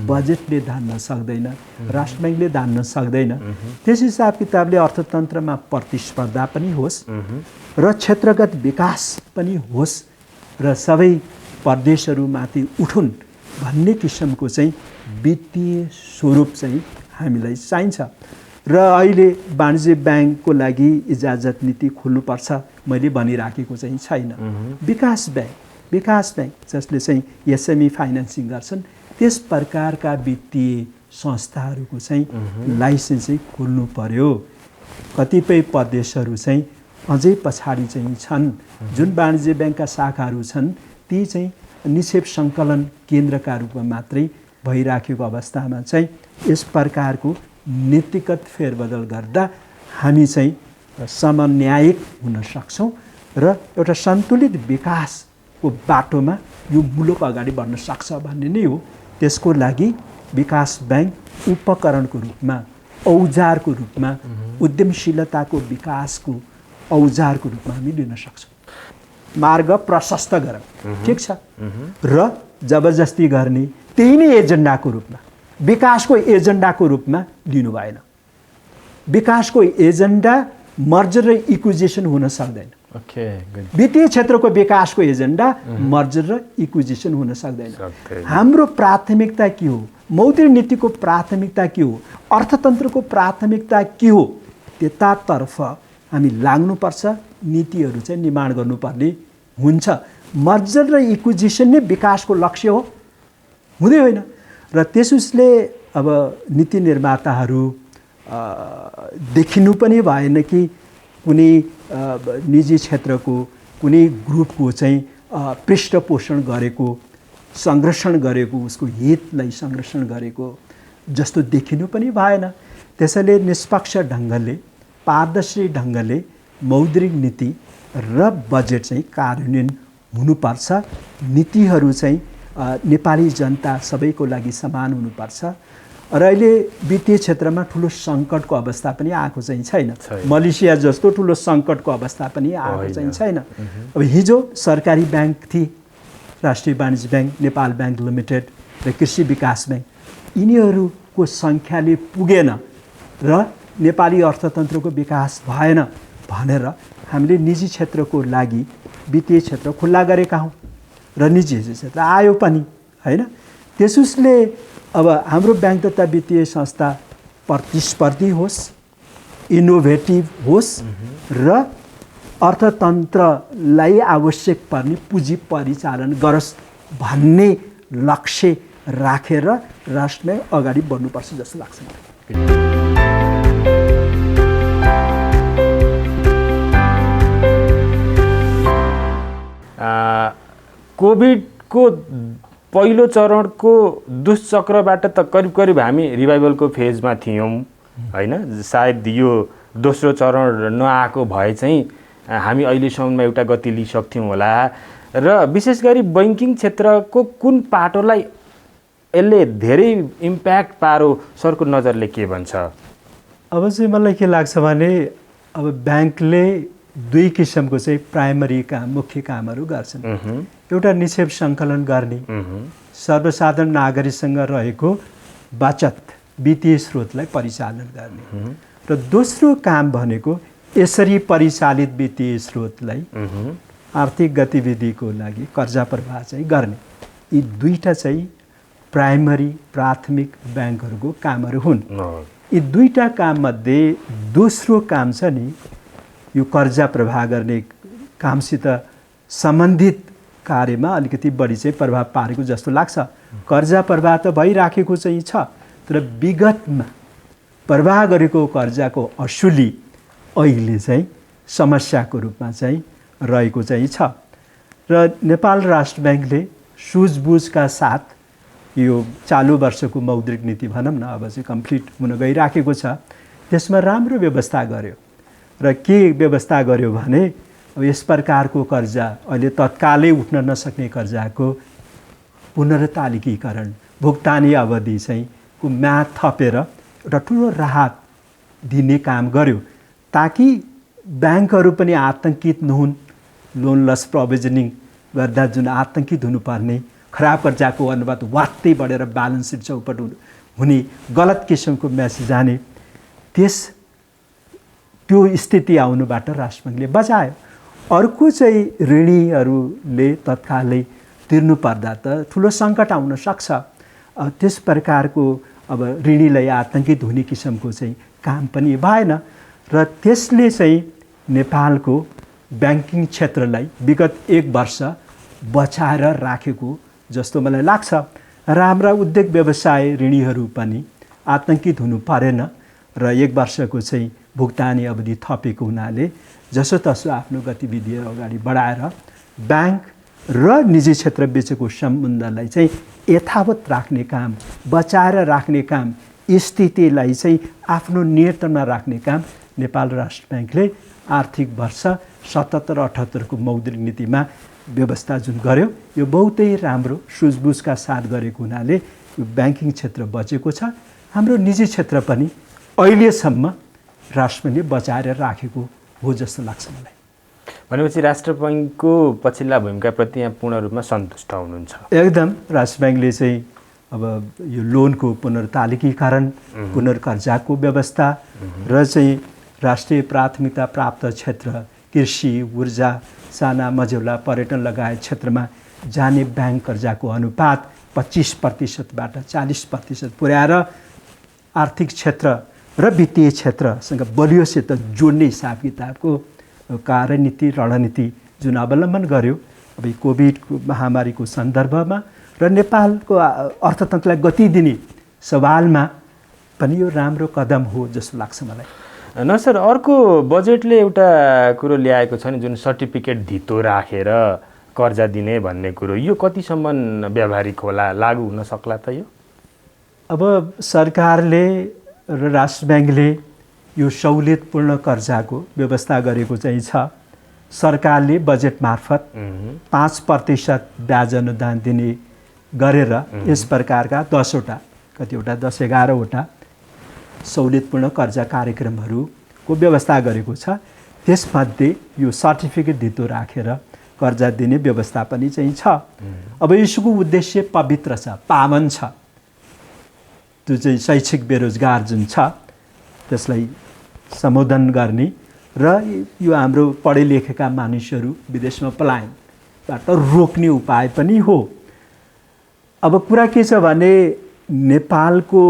बजेटले धान्न सक्दैन, राष्ट्र ब्याङ्कले धान्न सक्दैन। त्यस हिसाब किताबले अर्थतन्त्रमा प्रतिस्पर्धा पनि होस् र क्षेत्रगत विकास पनि होस् र सबै प्रदेशहरूमाथि उठुन् भन्ने किसिमको चाहिँ वित्तीय स्वरूप चाहिँ हामीलाई चाहिन्छ। र अहिले वाणिज्य ब्याङ्कको लागि इजाजत नीति खोल्नुपर्छ मैले भनिराखेको चाहिँ छैन। विकास ब्याङ्क जसले चाहिँ एसएमई फाइनेन्सिङ गर्छन् त्यस प्रकारका वित्तीय संस्थाहरूको चाहिँ लाइसेन्स चाहिँ खोल्नु पर्यो। कतिपय प्रदेशहरू चाहिँ अझै पछाडि चाहिँ छन्। जुन वाणिज्य ब्याङ्कका शाखाहरू छन् ती चाहिँ निक्षेप सङ्कलन केन्द्रका रूपमा मात्रै भइराखेको अवस्थामा चाहिँ यस प्रकारको नीतिगत फेरबदल गर्दा हामी चाहिँ समन्यायिक हुन सक्छौँ र एउटा सन्तुलित विकासको बाटोमा यो मुलुक अगाडि बढ्न सक्छ भन्ने नै हो। त्यसको लागि विकास ब्याङ्क उपकरणको रूपमा, औजारको रूपमा, उद्यमशीलताको विकासको औजारको रूपमा हामी लिन सक्छौँ। मार्ग प्रशस्त गरौँ, ठिक छ, र जबरजस्ती गर्ने त्यही नै एजेन्डाको रूपमा, विकासको एजेन्डाको रूपमा लिनु भएन। विकासको एजेन्डा मर्जर र इक्विजिसन हुन सक्दैन। वित्तीय क्षेत्रको विकासको एजेन्डा मर्जर र इक्विजिसन हुन सक्दैन। हाम्रो प्राथमिकता के हो? मौद्रिक नीतिको प्राथमिकता के हो? अर्थतन्त्रको प्राथमिकता के हो? त्यतातर्फ हामी लाग्नुपर्छ, नीतिहरू चाहिँ निर्माण गर्नुपर्ने हुन्छ। मर्जर र इक्विजिसन नै विकासको लक्ष्य हो, हुँदै होइन। र त्यसले अब नीति निर्माताहरू देखिनु पनि भएन कि कुनै निजी क्षेत्रको कुनै ग्रुपको चाहिँ पृष्ठपोषण गरेको, संरक्षण गरेको, उसको हितलाई संरक्षण गरेको जस्तो देखिनु पनि भएन। त्यसैले निष्पक्ष ढङ्गले, पारदर्शी ढङ्गले मौद्रिक नीति र बजेट चाहिँ कार्यान्वयन हुनुपर्छ। नीतिहरू चाहिँ नेपाली जनता सबैको लागि समान हुनुपर्छ। र अहिले वित्तीय क्षेत्रमा ठुलो सङ्कटको अवस्था पनि आएको चाहिँ छैन। मलेसिया जस्तो ठुलो सङ्कटको अवस्था पनि आएको चाहिँ छैन। अब हिजो सरकारी ब्याङ्क थिए, राष्ट्रिय वाणिज्य ब्याङ्क, नेपाल ब्याङ्क लिमिटेड र कृषि विकास ब्याङ्क, यिनीहरूको सङ्ख्याले पुगेन र नेपाली अर्थतन्त्रको विकास भएन भनेर हामीले निजी क्षेत्रको लागि वित्तीय क्षेत्र खुल्ला गरेका हौँ र निजी क्षेत्र आयो पनि होइन। त्यसले अब हाम्रो ब्याङ्क तथा वित्तीय संस्था प्रतिस्पर्धी होस्, इनोभेटिभ होस् र अर्थतन्त्रलाई आवश्यक पर्ने पुँजी परिचालन गरोस् भन्ने लक्ष्य राखेर राष्ट्रले अगाडि बढ्नुपर्छ जस्तो लाग्छ।
कोभिडको पहिलो चरणको दुष्चक्रबाट त करिब करिब हामी रिभाइभलको फेजमा थियौँ होइन। सायद यो दोस्रो चरण नआएको भए चाहिँ हामी अहिलेसम्ममा एउटा गति लिइसक्थ्यौँ होला। र विशेष गरी बैङ्किङ क्षेत्रको कुन पाटोलाई यसले धेरै इम्प्याक्ट पारो, सरको नजरले के भन्छ?
अब चाहिँ मलाई के लाग्छ भने अब ब्याङ्कले दुई किसिमको चाहिँ प्राइमरी काम, मुख्य कामहरू गर्छन्। एउटा निक्षेप सङ्कलन गर्ने, सर्वसाधारण नागरिकसँग रहेको बचत वित्तीय स्रोतलाई परिचालन गर्ने, र दोस्रो काम भनेको यसरी परिचालित वित्तीय स्रोतलाई आर्थिक गतिविधिको लागि कर्जा प्रवाह चाहिँ गर्ने। यी दुईटा चाहिँ प्राइमरी, प्राथमिक ब्याङ्कहरूको कामहरू हुन्। यी दुईटा काममध्ये दोस्रो काम छ नि, यो कर्जा प्रवाह गर्ने कामसित सम्बन्धित कार्यमा अलिकति बढी चाहिँ प्रभाव पारेको जस्तो लाग्छ। कर्जा प्रवाह त भइराखेको चाहिँ छ, तर विगतमा प्रवाह गरेको कर्जाको असुली अहिले चाहिँ समस्याको रूपमा चाहिँ रहेको चाहिँ छ। र नेपाल राष्ट्र ब्याङ्कले सुझबुझका साथ यो चालु वर्षको मौद्रिक नीति भनौँ न, अब चाहिँ कम्प्लिट हुन गइराखेको छ, त्यसमा राम्रो व्यवस्था गर्यो। र के व्यवस्था गर्यो भने अब यस प्रकारको कर्जा, अहिले तत्कालै उठ्न नसक्ने कर्जाको पुनर्तालिकीकरण, भुक्तानी अवधि चाहिँ को म्याद थपेर एउटा ठुलो राहत दिने काम गर्यो, ताकि ब्याङ्कहरू पनि आतङ्कित नहुन्। लोन लस प्रोभिजनिङ गर्दा जुन आतङ्कित हुनुपर्ने, खराब कर्जाको अनुपात वात्तै बढेर ब्यालेन्स सिट चौपट हुने गलत किसिमको मेसेज आने, त्यो स्थिति आउनुबाट राष्ट्र ब्याङ्कले बचायो। अर्को चाहिँ ऋणीहरूले तत्कालै तिर्नु पर्दा त ठुलो सङ्कट आउन सक्छ। त्यस प्रकारको अब ऋणीलाई आतङ्कित हुने किसिमको चाहिँ काम पनि भएन र त्यसले चाहिँ नेपालको ब्याङ्किङ क्षेत्रलाई विगत 1 वर्ष बचाएर राखेको जस्तो मलाई लाग्छ। र हाम्रा उद्योग व्यवसाय ऋणीहरू पनि आतंकित हुनु परेन र 1 वर्षको चाहिँ भुक्तानी अवधि थपेको हुनाले जसोतसो आफ्नो गतिविधिहरू अगाडि बढाएर ब्याङ्क र निजी क्षेत्र बिचको सम्बन्धलाई चाहिँ यथावत राख्ने काम, बचाएर राख्ने काम, स्थितिलाई चाहिँ आफ्नो नियन्त्रणमा राख्ने काम नेपाल राष्ट्र ब्याङ्कले आर्थिक वर्ष 77-78 को मौद्रिक नीतिमा व्यवस्था जुन गर्यो यो बहुतै राम्रो सुझबुझका साथ गरेको हुनाले यो ब्याङ्किङ क्षेत्र बचेको छ। हाम्रो निजी क्षेत्र पनि अहिलेसम्म राष्ट्रले बचाएर राखेको हो जस्तो लाग्छ मलाई।
भनेपछि राष्ट्र बैङ्कको पछिल्ला भूमिकाप्रति यहाँ पूर्ण रूपमा सन्तुष्ट हुनुहुन्छ?
एकदम। राष्ट्र ब्याङ्कले चाहिँ अब यो लोनको पुनर्तालिकीकरण, पुनर्कर्जाको व्यवस्था र चाहिँ राष्ट्रिय प्राथमिकता प्राप्त क्षेत्र कृषि, ऊर्जा, साना मझौला, पर्यटन लगायत क्षेत्रमा जाने ब्याङ्क कर्जाको अनुपात 25%बाट 40% पुर्याएर आर्थिक क्षेत्र र वित्तीय क्षेत्रसँग बलियोसित जोड्ने हिसाब किताबको कार्यनीति, रणनीति जुन अवलम्बन गर्यो अब कोभिड महामारीको सन्दर्भमा र नेपालको अर्थतन्त्रलाई गति दिने सवालमा पनि यो राम्रो कदम हो जस्तो लाग्छ मलाई।
न सर, अर्को बजेटले एउटा कुरो ल्याएको छ नि, जुन सर्टिफिकेट धितो राखेर कर्जा दिने भन्ने कुरो, यो कतिसम्म व्यावहारिक होला, लागू हुन सक्ला त यो?
अब सरकारले र राष्ट्र ब्याङ्कले यो सहुलियतपूर्ण कर्जाको व्यवस्था गरेको चाहिँ छ। सरकारले बजेट मार्फत 5% ब्याज अनुदान दिने गरेर यस प्रकारका 10वटा, कतिवटा 10-11वटा सहुलियतपूर्ण कर्जा कार्यक्रमहरूको व्यवस्था गरेको छ। त्यसमध्ये यो सर्टिफिकेट धितो राखेर कर्जा दिने व्यवस्था पनि चाहिँ छ। अब यसको उद्देश्य पवित्र छ, पावन छ। त्यो चाहिँ शैक्षिक बेरोजगार जुन छ त्यसलाई सम्बोधन गर्ने र यो हाम्रो पढे लेखेका मानिसहरू विदेशमा पलायनबाट रोक्ने उपाय पनि हो। अब कुरा के छ भने नेपालको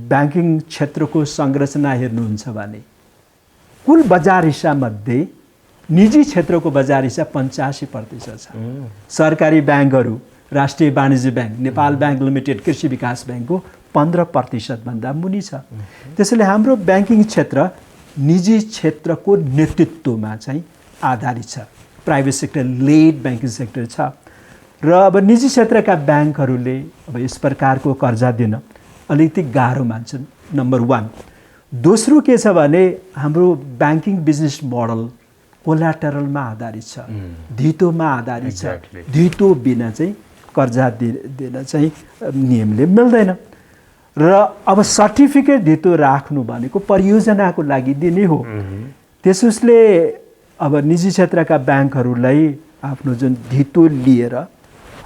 ब्याङ्किङ क्षेत्रको संरचना हेर्नुहुन्छ भने कुल बजार हिस्सामध्ये निजी क्षेत्रको बजार हिस्सा 85% छ। सरकारी ब्याङ्कहरू राष्ट्रिय वाणिज्य ब्याङ्क, नेपाल ब्याङ्क लिमिटेड, कृषि विकास ब्याङ्कको 15% भन्दा मुनि छ। त्यसैले हाम्रो ब्याङ्किङ क्षेत्र निजी क्षेत्रको नेतृत्वमा चाहिँ आधारित छ। Private sector led banking sector छ र अब निजी क्षेत्रका ब्याङ्कहरूले अब यस प्रकारको कर्जा दिन अलिकति गाह्रो मान्छन्, नम्बर 1। दोस्रो के छ भने हाम्रो ब्याङ्किङ बिजनेस मोडल कोल्याटरलमा आधारित छ, धितोमा आधारित छ। धितो बिना चाहिँ कर्जा दिन चाहिँ नियमले मिल्दैन। र अब सर्टिफिकेट धितो राख्नु भनेको परियोजनाको लागि दिने हो। त्यसोस्ले अब निजी क्षेत्रका ब्याङ्कहरूलाई आफ्नो जुन धितो लिएर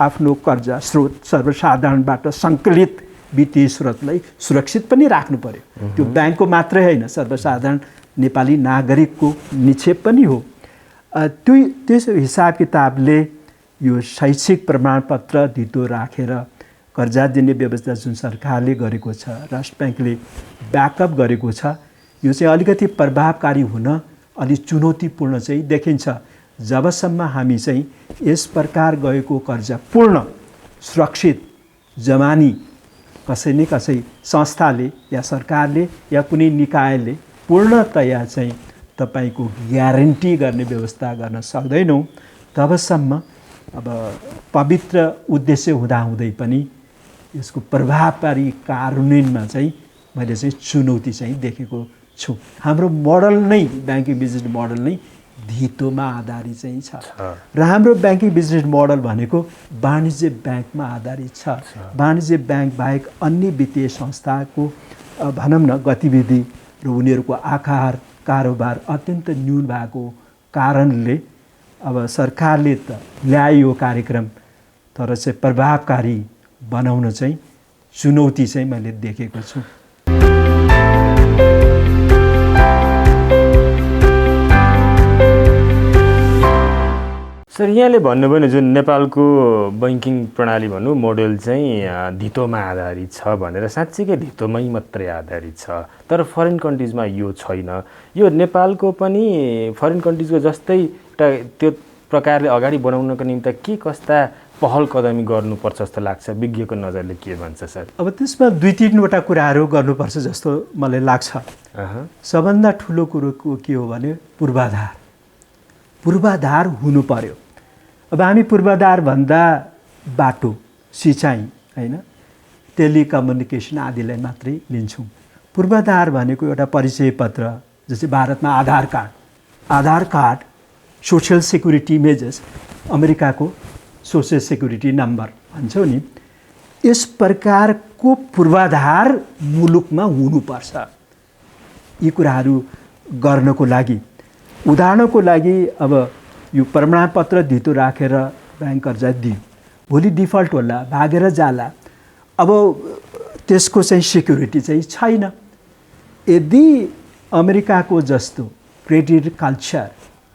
आफ्नो कर्जा स्रोत सर्वसाधारणबाट सङ्कलित वित्तीय स्रोतलाई सुरक्षित पनि राख्नु पर्यो। त्यो ब्याङ्कको मात्रै होइन, सर्वसाधारण नेपाली नागरिकको निक्षेप पनि हो। त्यस हिसाब किताबले यो शैक्षिक प्रमाणपत्र धितो राखेर कर्जा दिने व्यवस्था जुन सरकारले गरेको छ, राष्ट्र ब्याङ्कले ब्याकअप गरेको छ, यो चाहिँ अलिकति प्रभावकारी हुन अलि चुनौतीपूर्ण चाहिँ देखिन्छ। जबसम्म हामी चाहिँ यस प्रकार गएको कर्जा पूर्ण सुरक्षित जमानी कसै न कसै संस्थाले या सरकारले या कुनै निकायले पूर्णतया चाहिँ तपाईको ग्यारेन्टी गर्ने व्यवस्था गर्न सक्दैनौँ, तबसम्म अब पवित्र उद्देश्य हुँदाहुँदै पनि यसको प्रभावकारी कार्यान्वयनमा चाहिँ मैले चाहिँ चुनौती चाहिँ देखेको छु। हाम्रो मोडल नै ब्याङ्किङ बिजनेस मोडल नै धितोमा आधारित चाहिँ छ र हाम्रो ब्याङ्किङ बिजनेस मोडल भनेको वाणिज्य ब्याङ्कमा आधारित छ। वाणिज्य ब्याङ्क बाहेक अन्य वित्तीय संस्थाको भनौँ न गतिविधि र उनीहरूको आकार कारोबार अत्यन्त न्यून भएको कारणले अब सरकारले त ल्यायो कार्यक्रम, तर चाहिँ प्रभावकारी बनाउन चाहिँ चुनौती चाहिँ मैले देखेको छु।
सर, यहाँले भन्नुभयो नि जुन नेपालको बैङ्किङ प्रणाली भनौँ मोडल चाहिँ धितोमा आधारित छ भनेर, साँच्चीकै धितोमै मात्रै आधारित छ, तर फरेन कन्ट्रिजमा यो छैन। यो नेपालको पनि फरेन कन्ट्रिजको जस्तै त्यो प्रकारले अगाडि बढाउनको निम्ति के कस्ता पहल कदमी गर्नुपर्छ जस्तो लाग्छ? विज्ञको नजरले के भन्छ सर?
अब त्यसमा 2-3वटा कुराहरू गर्नुपर्छ जस्तो मलाई लाग्छ। सबभन्दा ठुलो कुरो के हो भने पूर्वाधार हुनु पर्यो। अब हामी पूर्वाधार भन्दा बाटो, सिँचाइ हैन, टेलिकम्युनिकेसन आदिलाई मात्रै लिन्छौँ। पूर्वाधार भनेको एउटा परिचय पत्र, जस्तै भारतमा आधार कार्ड सोशल सेक्युरिटी इमेजेस, अमेरिकाको सोशल सेक्युरिटी नम्बर भन्छौँ नि, यस प्रकारको पूर्वाधार मुलुकमा हुनुपर्छ। यी कुराहरू गर्नको लागि, उदाहरणको लागि अब यो प्रमाणपत्र धितो राखेर ब्याङ्क कर्जा दियो, भोलि डिफल्ट होला, भागेर जाला, अब त्यसको चाहिँ सिक्युरिटी चाहिँ छैन। यदि अमेरिकाको जस्तो क्रेडिट कल्चर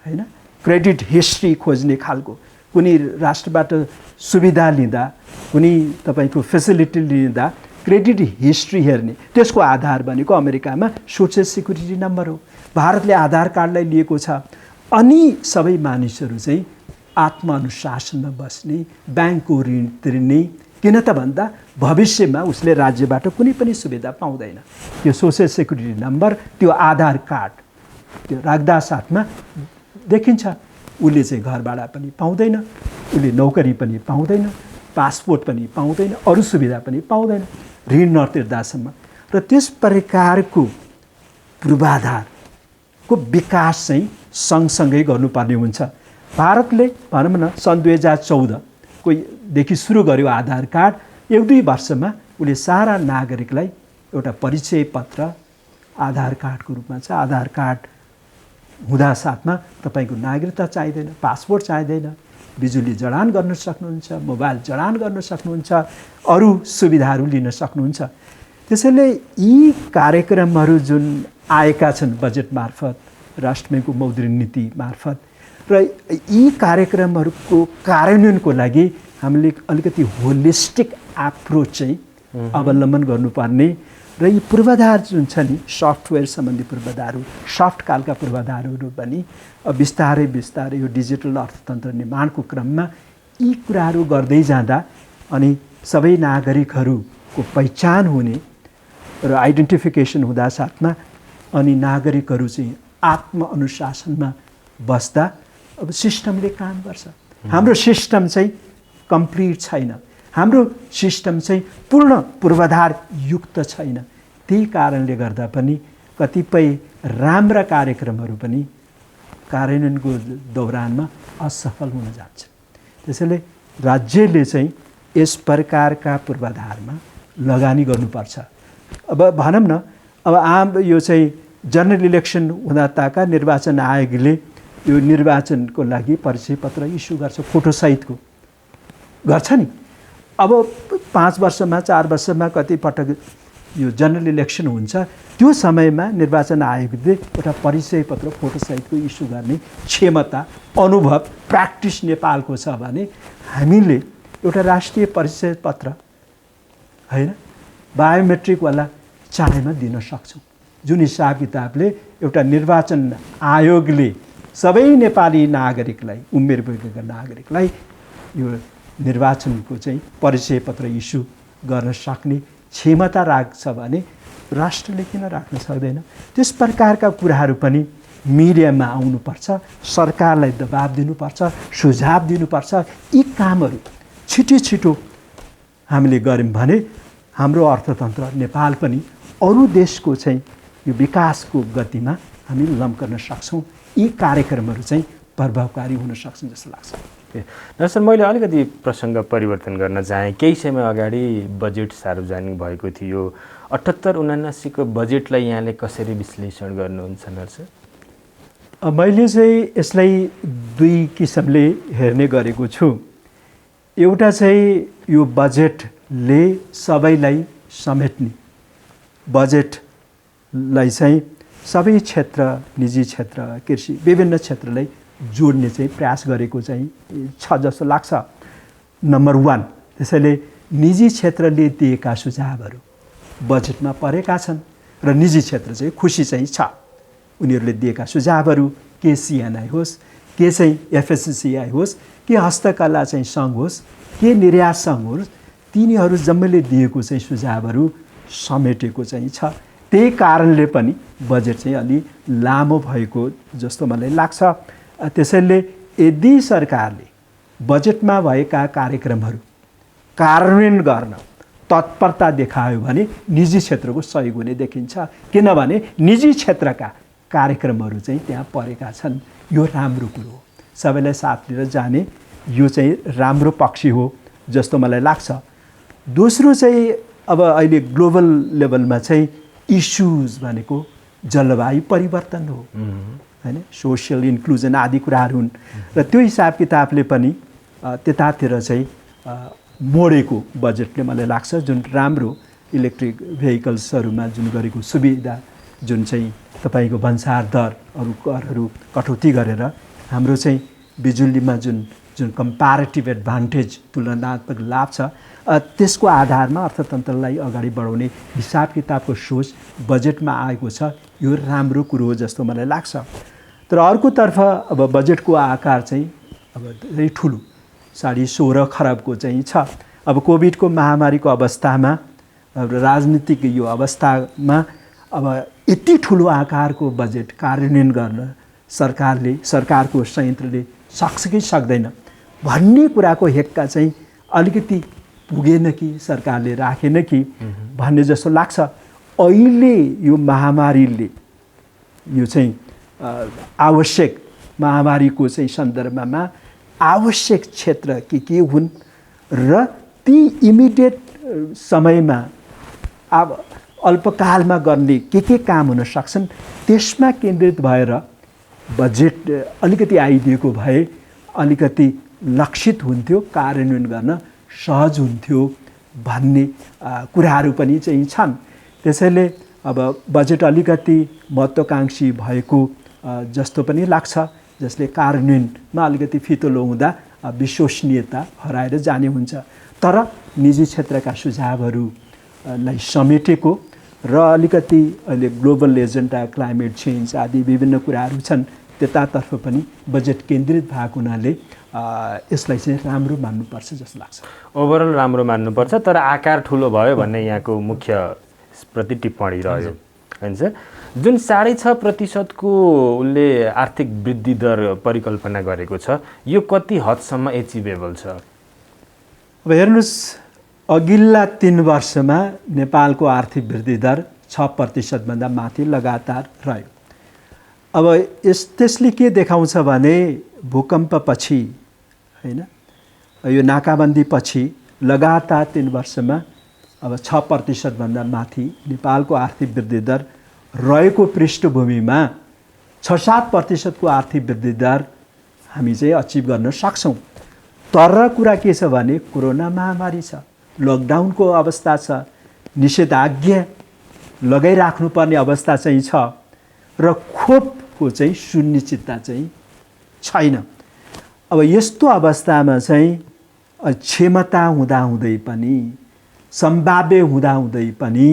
हैन, क्रेडिट हिस्ट्री खोज्ने खालको कुनै राष्ट्रबाट सुविधा लिँदा, कुनै तपाईँको फेसिलिटी लिँदा क्रेडिट हिस्ट्री हेर्ने, त्यसको आधार भनेको अमेरिकामा सोशल सेक्युरिटी नम्बर हो। भारतले आधार कार्डलाई लिएको छ, अनि सबै मानिसहरू चाहिँ आत्मअनुशासनमा बस्ने, ब्याङ्कको ऋण तिर्ने, किन त भन्दा भविष्यमा उसले राज्यबाट कुनै पनि सुविधा पाउँदैन। त्यो सोशल सेक्युरिटी नम्बर, त्यो आधार कार्ड त्यो राख्दा साथमा देखिन्छ उसले चाहिँ घरबाट पनि पाउँदैन, उसले नौकरी पनि पाउँदैन, पासपोर्ट पनि पाउँदैन, अरू सुविधा पनि पाउँदैन ऋण नतिर्दासम्म। र त्यस प्रकारको पूर्वाधारको विकास चाहिँ सँगसँगै गर्नुपर्ने हुन्छ। भारतले भनौँ न सन् 2014 देखि सुरु गर्यो आधार कार्ड। 1-2 वर्षमा उसले सारा नागरिकलाई एउटा परिचय पत्र आधार कार्डको रूपमा छ। आधार कार्ड हुँदा साथमा तपाईँको नागरिकता चाहिँदैन, पासपोर्ट चाहिँदैन, बिजुली जडान गर्न सक्नुहुन्छ, मोबाइल जडान गर्न सक्नुहुन्छ, अरू सुविधाहरू लिन सक्नुहुन्छ। त्यसैले यी कार्यक्रमहरू जुन आएका छन् बजेट मार्फत, राष्ट्र ब्याङ्कको मौद्रिक नीति मार्फत, र यी कार्यक्रमहरूको कार्यान्वयनको लागि हामीले अलिकति होलिस्टिक एप्रोच चाहिँ अवलम्बन गर्नुपर्ने, र यी पूर्वाधार जुन छ नि, सफ्टवेयर सम्बन्धी पूर्वाधारहरू, सफ्ट खालका पूर्वाधारहरू पनि बिस्तारै बिस्तारै यो डिजिटल अर्थतन्त्र निर्माणको क्रममा यी कुराहरू गर्दै जाँदा अनि सबै नागरिकहरूको पहिचान हुने र आइडेन्टिफिकेसन हुँदा साथमा अनि नागरिकहरू चाहिँ आत्मअनुशासनमा बस्दा अब सिस्टमले काम गर्छ। हाम्रो सिस्टम चाहिँ कम्प्लिट छैन, हाम्रो सिस्टम चाहिँ पूर्ण पूर्वाधार युक्त छैन। त्यही कारणले गर्दा पनि कतिपय राम्रा कार्यक्रमहरू पनि कार्यान्वयनको दौरानमा असफल हुन जान्छ। त्यसैले राज्यले चाहिँ यस प्रकारका पूर्वाधारमा लगानी गर्नुपर्छ। अब भनौँ न, अब यो चाहिँ जनरल इलेक्सन हुँदा ताका निर्वाचन आयोगले यो निर्वाचनको लागि परिचय पत्र इस्यु गर्छ, फोटोसहितको गर्छ नि। अब 5 वर्षमा 4 वर्षमा कति पटक यो जनरल इलेक्सन हुन्छ, त्यो समयमा निर्वाचन आयोगले एउटा परिचय पत्र फोटोसहितको इस्यु गर्ने क्षमता, अनुभव, प्र्याक्टिस नेपालको छ भने हामीले एउटा राष्ट्रिय परिचय पत्र हैन बायोमेट्रिकवाला चाहेमा दिन सक्छौँ। जुन हिसाब किताबले एउटा निर्वाचन आयोगले सबै नेपाली नागरिकलाई, उमेर पुगेका नागरिकलाई यो निर्वाचनको चाहिँ परिचय पत्र इस्यु गर्न सक्ने क्षमता राख्छ भने राष्ट्रले किन राख्न सक्दैन? त्यस प्रकारका कुराहरू पनि मिडियामा आउनुपर्छ, सरकारलाई दबाब दिनुपर्छ, सुझाव दिनुपर्छ। यी कामहरू छिटो हामीले गऱ्यौँ भने हाम्रो अर्थतन्त्र नेपाल पनि अरू देशको चाहिँ यो विकासको गतिमा हामी लम्कन सक्छौँ। यी कार्यक्रमहरू चाहिँ प्रभावकारी हुन सक्छन् जस्तो लाग्छ।
दर्शन, मैले अलिकति प्रसङ्ग परिवर्तन गर्न चाहेँ। केही समय अगाडि बजेट सार्वजनिक भएको थियो। 78-79 को बजेटलाई यहाँले कसरी विश्लेषण गर्नुहुन्छ नर्स?
मैले चाहिँ यसलाई 2 किसिमले हेर्ने गरेको छु। एउटा चाहिँ यो बजेटले सबैलाई समेट्ने, बजेटलाई चाहिँ सबै क्षेत्र, निजी क्षेत्र, कृषि, विभिन्न क्षेत्रलाई जोड्ने चाहिँ प्रयास गरेको चाहिँ छ जस्तो लाग्छ, नम्बर 1। त्यसैले निजी क्षेत्रले दिएका सुझावहरू बजेटमा परेका छन् र निजी क्षेत्र चाहिँ खुसी चाहिँ छ। उनीहरूले दिएका सुझावहरू के सिएनआई होस्, के चाहिँ एफएससिआई होस्, के हस्तकला चाहिँ सङ्घ होस्, के निर्यात सङ्घ होस्, तिनीहरू जम्मैले दिएको चाहिँ सुझावहरू समेटेको चाहिँ छ। त्यही कारणले पनि बजेट चाहिँ अलि लामो भएको जस्तो मलाई लाग्छ। त्यसैले यदि सरकारले बजेटमा भएका कार्यक्रमहरू कार्यान्वयन गर्न तत्परता देखायो भने निजी क्षेत्रको सहयोग हुने देखिन्छ। किनभने निजी क्षेत्रका कार्यक्रमहरू चाहिँ त्यहाँ परेका छन्। यो राम्रो कुरो हो, सबैलाई साथ लिएर जाने यो चाहिँ राम्रो पक्ष हो जस्तो मलाई लाग्छ। दोस्रो चाहिँ अब अहिले ग्लोबल लेभलमा चाहिँ इस्युज भनेको जलवायु परिवर्तन हो हैन, सोसियल इन्क्लुजन आदि कुराहरू हुन् र त्यो हिसाब किताबले पनि त्यतातिर चाहिँ मोडेको बजेटले मलाई लाग्छ। जुन राम्रो इलेक्ट्रिक भेहिकल्सहरूमा जुन गरेको सुविधा, जुन चाहिँ तपाईँको भन्सार दर अरू करहरू कटौती गरेर हाम्रो चाहिँ बिजुलीमा जुन कम्प्यारेटिभ एडभान्टेज तुलनात्मक लाभ छ, त्यसको आधारमा अर्थतन्त्रलाई अगाडि बढाउने हिसाब किताबको सोच बजेटमा आएको छ। यो राम्रो कुरो हो जस्तो मलाई लाग्छ। तर अर्कोतर्फ अब बजेटको आकार चाहिँ अब धेरै ठुलो 16.5 खरबको चाहिँ छ। अब कोभिडको महामारीको अवस्थामा, अब राजनीतिक यो अवस्थामा अब यति ठुलो आकारको बजेट कार्यान्वयन गर्न सरकारको संयन्त्रले सक्छ कि सक्दैन भन्ने कुराको हेक्का चाहिँ अलिकति पुगेन कि सरकारले राखेन कि भन्ने जस्तो लाग्छ। अहिले यो महामारीले यो चाहिँ आवश्यक महामारीको चाहिँ सन्दर्भमा आवश्यक क्षेत्र के हुन् र ती इमिडिएट समयमा अब अल्पकालमा गर्ने के काम हुन सक्छन् त्यसमा केन्द्रित भएर बजेट अलिकति आइदिएको भए अलिकति लक्षित हुन्थ्यो, कार्यान्वयन गर्न सहज हुन्थ्यो भन्ने कुराहरू पनि चाहिँ छन्। त्यसैले अब बजेट अलिकति महत्त्वाकांक्षी भएको जस्तो पनि लाग्छ, जसले कार्यान्वयनमा अलिकति फितलो हुँदा विश्वसनीयता हराएर जाने हुन्छ। तर निजी क्षेत्रका सुझावहरूलाई समेटेको र अलिकति अहिले ग्लोबल एजेन्डा, क्लाइमेट चेन्ज आदि विभिन्न कुराहरू छन्, त्यतातर्फ पनि बजेट केन्द्रित भएको हुनाले यसलाई चाहिँ राम्रो मान्नुपर्छ जस्तो लाग्छ।
ओभरअल राम्रो मान्नुपर्छ, तर आकार ठुलो भयो भन्ने यहाँको मुख्य प्रति टिप्पणी रह्यो हैन सर। जुन 6.5% को उसले आर्थिक वृद्धि दर परिकल्पना गरेको छ, यो कति हदसम्म एचिभेबल छ?
अब हेर्नुहोस्, अघिल्ला 3 वर्षमा नेपालको आर्थिक वृद्धि दर 6% भन्दा माथि लगातार रह्यो। अब त्यसले के देखाउँछ भने भूकम्पपछि हैन, यो नाकाबन्दीपछि लगातार 3 वर्षमा अब 6% भन्दा माथि नेपालको आर्थिक वृद्धि दर रहेको पृष्ठभूमिमा 6-7% को आर्थिक वृद्धि दर हामी चाहिँ अचिभ गर्न सक्छौँ। तर कुरा के छ भने कोरोना महामारी छ, लकडाउनको अवस्था छ, निषेधाज्ञा लगाइराख्नुपर्ने अवस्था चाहिँ छ र खोपको चाहिँ सुनिश्चितता चाहिँ छैन। अब यस्तो अवस्थामा चाहिँ क्षमता हुँदाहुँदै पनि, सम्भाव्य हुँदाहुँदै पनि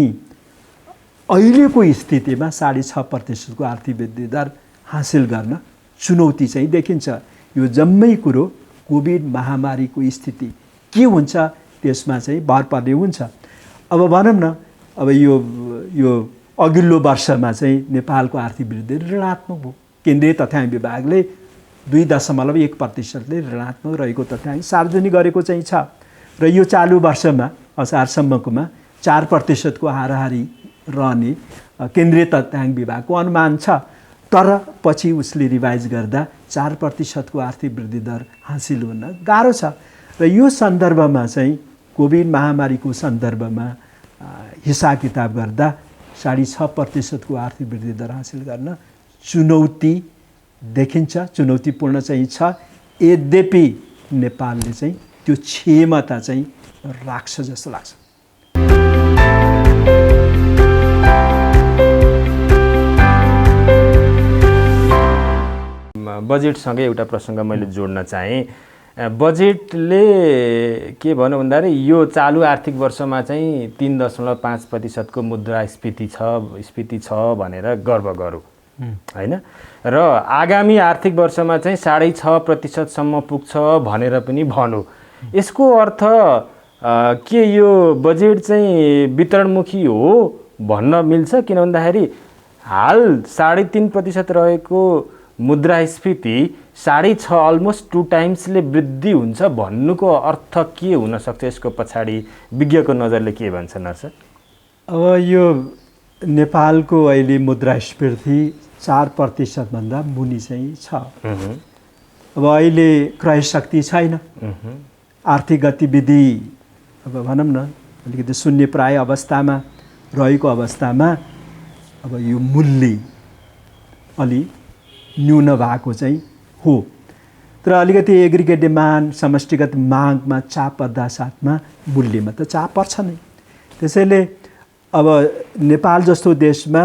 अहिलेको स्थितिमा 6.5% को आर्थिक वृद्धि दर हासिल गर्न चुनौती चाहिँ देखिन्छ। यो जम्मै कुरो कोभिड महामारीको स्थिति के हुन्छ त्यसमा चाहिँ भर पर्ने हुन्छ। अब भनौँ न, अब यो अघिल्लो वर्षमा चाहिँ नेपालको आर्थिक वृद्धि ऋणात्मक भयो। केन्द्रीय तथ्याङ्क विभागले 2.1% ले ऋणात्मक रहेको तथ्याङ्क सार्वजनिक गरेको चाहिँ छ र यो चालु वर्षमा असारसम्मकोमा 4% को हाराहारी रहने केन्द्रीय तथ्याङ्क विभागको अनुमान छ। तर पछि उसले रिभाइज गर्दा 4% को आर्थिक वृद्धि दर हासिल हुन गाह्रो छ र यो सन्दर्भमा चाहिँ कोभिड महामारीको सन्दर्भमा हिसाब किताब गर्दा 6.5% को आर्थिक वृद्धि दर हासिल गर्न चुनौती देखिन्छ, चुनौतीपूर्ण चाहिँ छ। यद्यपि नेपालले चाहिँ त्यो क्षमता चाहिँ राख्छ जस्तो लाग्छ।
बजेटसँगै एउटा प्रसङ्ग मैले जोड्न चाहेँ। बजेटले के भन्यो भन्दाखेरि यो चालु आर्थिक वर्षमा चाहिँ 3.5% को मुद्रास्फीति छ भनेर गर्व गरौँ होइन र आगामी आर्थिक वर्षमा चाहिँ 6.5% पुग्छ भनेर पनि भनौँ। यसको अर्थ के यो बजेट चाहिँ वितरणमुखी हो भन्न मिल्छ? किन भन्दाखेरि हाल 3.5% रहेको मुद्रास्फीति 6.5 अलमोस्ट 2 टाइम्सले वृद्धि हुन्छ भन्नुको अर्थ के हुन सक्छ? यसको पछाडि विज्ञको नजरले के भन्छ नर्स?
अब यो नेपालको अहिले मुद्रास्फीति 4% भन्दा मुनि चाहिँ छ। अब अहिले क्रय शक्ति छैन, आर्थिक गतिविधि अब भनौँ न अलिकति शून्य प्राय अवस्थामा रहेको अवस्थामा अब यो मूल्य अलि न्यून भएको चाहिँ हो। तर अलिकति एग्रिगेट डिमान्ड समष्टिगत मागमा चाप पर्दा साथमा मूल्यमा त चाप पर्छ नै। त्यसैले अब नेपाल जस्तो देशमा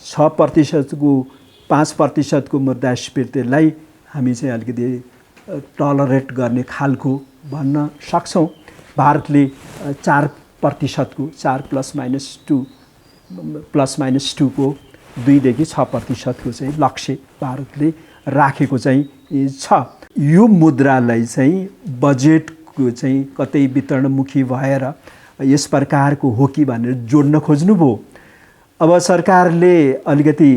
6% को 5% को मुद्रास्फीतिलाई हामी चाहिँ अलिकति टलरेट गर्ने खालको भन्न सक्छौँ। भारतले 4% को 4 ± 2 को 2 देखि 6% को चाहिँ लक्ष्य भारतले राखेको चाहिँ छ। यो मुद्रालाई चाहिँ बजेटको चाहिँ कतै वितरणमुखी भएर यस प्रकारको हो कि भनेर जोड्न खोज्नुभयो। अब सरकारले अलिकति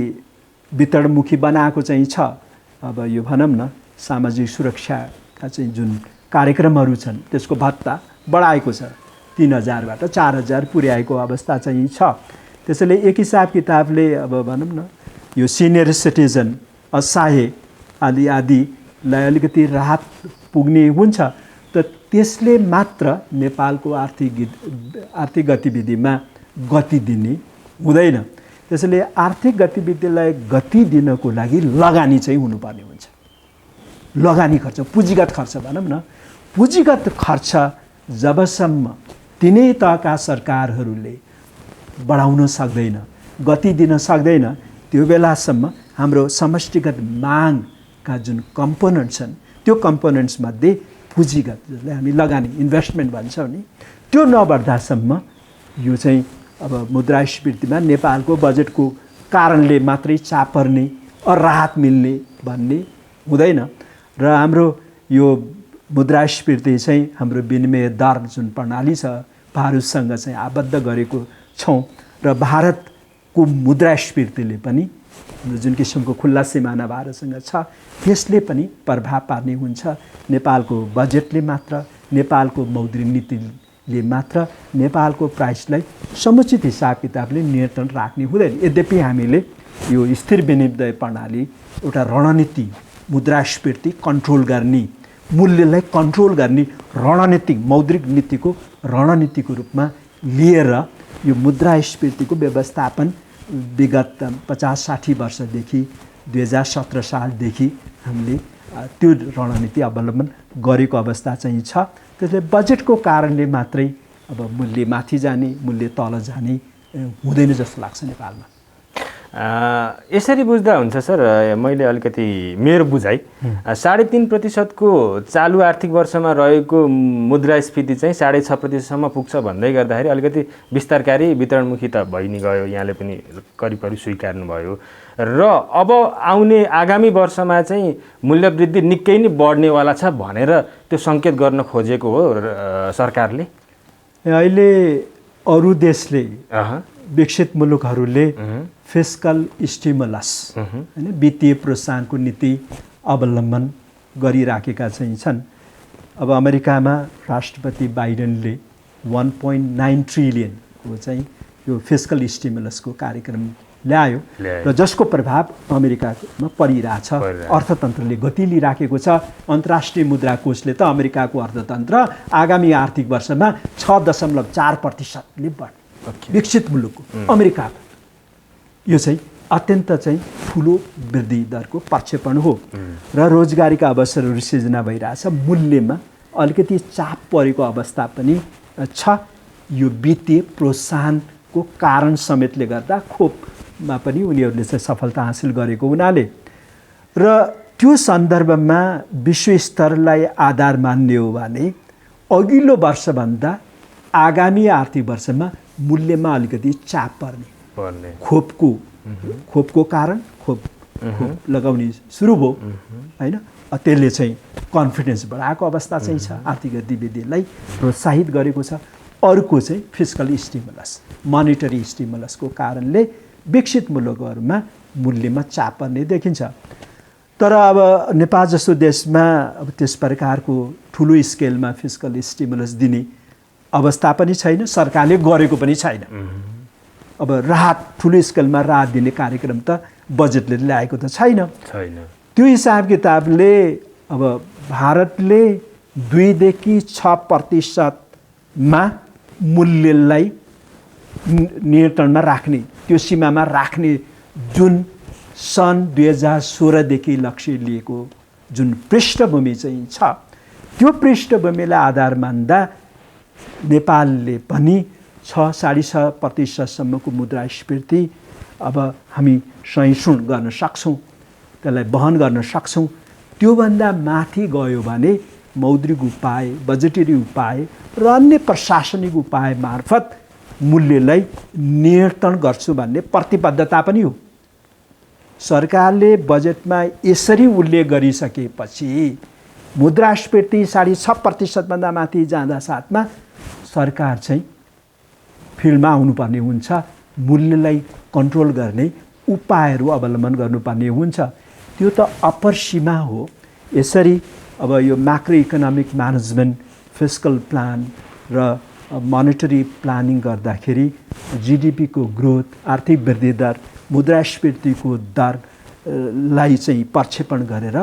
वितरणमुखी बनाएको चाहिँ छ। अब यो भनौँ न सामाजिक सुरक्षाका चाहिँ जुन कार्यक्रमहरू छन् त्यसको भत्ता बढाएको छ, 3000बाट 4000 पुर्याएको अवस्था चाहिँ छ। त्यसैले एक हिसाब किताबले अब भनौँ न यो सिनियर सिटिजन असहाय आदिलाई अलिकति राहत पुग्ने हुन्छ। त त्यसले मात्र नेपालको आर्थिक गतिविधिमा गति दिने हुँदैन। त्यसैले आर्थिक गतिविधिलाई गति दिनको लागि लगानी चाहिँ हुनुपर्ने हुन्छ। लगानी खर्च, पुँजीगत खर्च भनौँ न, पुँजीगत खर्च जबसम्म तिनै तहका सरकारहरूले बढाउन सक्दैन, गति दिन सक्दैन, त्यो बेलासम्म हाम्रो समष्टिगत मागका जुन कम्पोनेन्ट छन् त्यो कम्पोनेन्ट्समध्ये पुँजीगत जसलाई हामी लगानी इन्भेस्टमेन्ट भन्छौँ नि, त्यो नबढ्दासम्म यो चाहिँ अब मुद्रास्फीतिमा नेपालको बजेटको कारणले मात्रै चाप पर्ने राहत मिल्ने भन्ने हुँदैन। र हाम्रो यो मुद्रास्फीति चाहिँ हाम्रो विनिमय दर जुन प्रणाली छ भारतसँग चाहिँ आबद्ध गरेको छौँ र भारतको मुद्रास्फीतिले पनि जुन किसिमको खुल्ला सिमाना भारतसँग छ त्यसले पनि प्रभाव पार्ने हुन्छ। नेपालको बजेटले मात्र, नेपालको मौद्रिक नीतिले मात्र नेपालको प्राइसलाई समुचित हिसाब किताबले नियन्त्रण राख्ने हुँदैन। यद्यपि हामीले यो स्थिर विनिमय प्रणाली एउटा रणनीति, मुद्रास्फीति कन्ट्रोल गर्ने, मूल्यलाई कन्ट्रोल गर्ने रणनीतिक मौद्रिक नीतिको रणनीतिको रूपमा लिएर यो मुद्रास्फीतिको व्यवस्थापन विगत 50-60 वर्षदेखि 2017 सालदेखि हामीले त्यो रणनीति अवलम्बन गरेको अवस्था चाहिँ छ। त्यसले बजेटको कारणले मात्रै अब मूल्य माथि जाने, मूल्य तल जाने हुँदैन जस्तो लाग्छ नेपालमा।
यसरी बुझ्दा हुन्छ सर, मैले अलिकति मेरो बुझाइ 3.5% को चालु आर्थिक वर्षमा रहेको मुद्रास्फीति चाहिँ 6.5% पुग्छ भन्दै गर्दाखेरि अलिकति विस्तारकारी वितरणमुखी त भइ नै गयो, यहाँले पनि करिब स्वीकार्नुभयो। र अब आउने आगामी वर्षमा चाहिँ मूल्य वृद्धि निकै नै बढ्नेवाला छ भनेर त्यो सङ्केत गर्न खोजेको हो सरकारले।
अहिले अरू देशले विकसित मुलुकहरूले फिस्कल स्टिमुलस हैन वित्तीय प्रोत्साहनको नीति अवलम्बन गरिराखेका चाहिँ छन्। अब अमेरिकामा राष्ट्रपति बाइडेनले 1.9 ट्रिलियन को चाहिँ यो फिस्कल स्टिमुलसको कार्यक्रम ल्यायो र जसको प्रभाव अमेरिकामा परिरहेछ। अर्थतन्त्रले गति लिइराखेको छ। अन्तर्राष्ट्रिय मुद्रा कोषले त अमेरिकाको अर्थतन्त्र आगामी आर्थिक वर्षमा 6.4%ले बढ्ने, विकसित मुलुकको अमेरिकाको यो चाहिँ अत्यन्त चाहिँ ठुलो वृद्धि दरको प्रक्षेपण हो र रोजगारीका अवसरहरू सृजना भइरहेछ। मूल्यमा अलिकति चाप परेको अवस्था पनि छ। यो वित्तीय प्रोत्साहनको कारण समेतले गर्दा खोपमा पनि उनीहरूले चाहिँ सफलता हासिल गरेको हुनाले र त्यो सन्दर्भमा विश्व स्तरलाई आधार मान्ने हो भने अघिल्लो वर्षभन्दा आगामी आर्थिक वर्षमा मूल्यमा अलिकति चाप पर्ने खोपको कारण, खोप लगाउने सुरु भयो होइन। त्यसले चाहिँ कन्फिडेन्स बढाएको अवस्था चाहिँ छ, आर्थिक गतिविधिलाई प्रोत्साहित गरेको छ। अर्को चाहिँ फिस्कल स्टिमुलस, मोनिटरी स्टिमुलसको कारणले विकसित मुलुकहरूमा मूल्यमा चाप पर्ने देखिन्छ। तर अब नेपाल जस्तो देशमा अब त्यस प्रकारको ठुलो स्केलमा फिस्कल स्टिमुलस दिने अवस्था पनि छैन, सरकारले गरेको पनि छैन। अब राहत, ठुलो स्केलमा राहत दिने कार्यक्रम त बजेटले ल्याएको त छैन। त्यो हिसाब किताबले अब भारतले 2 देखि 6% मूल्यलाई नियन्त्रणमा राख्ने, त्यो सीमामा राख्ने जुन सन् 2016 देखि लक्ष्य लिएको जुन पृष्ठभूमि चाहिँ छ, त्यो पृष्ठभूमिलाई आधार मान्दा नेपालले पनि 6.5% सम्मको मुद्रास्फीति अब हामी सहिष्णु गर्न सक्छौँ, त्यसलाई वहन गर्न सक्छौँ। त्योभन्दा माथि गयो भने मौद्रिक उपाय, बजेटरी उपाय र अन्य प्रशासनिक उपाय मार्फत मूल्यलाई नियन्त्रण गर्छु भन्ने प्रतिबद्धता पनि हो। सरकारले बजेटमा यसरी उल्लेख गरिसकेपछि मुद्रास्फीति 6.5% भन्दा माथि जाँदा साथमा सरकार चाहिँ फिल्डमा आउनुपर्ने हुन्छ, मूल्यलाई कन्ट्रोल गर्ने उपायहरू अवलम्बन गर्नुपर्ने हुन्छ। त्यो त अप्पर सीमा हो। यसरी अब यो macro economic management, fiscal plan र मोनिटरी प्लानिङ गर्दाखेरि जीडीपीको ग्रोथ, आर्थिक वृद्धि दर, मुद्रास्फीतिको दरलाई चाहिँ प्रक्षेपण गरेर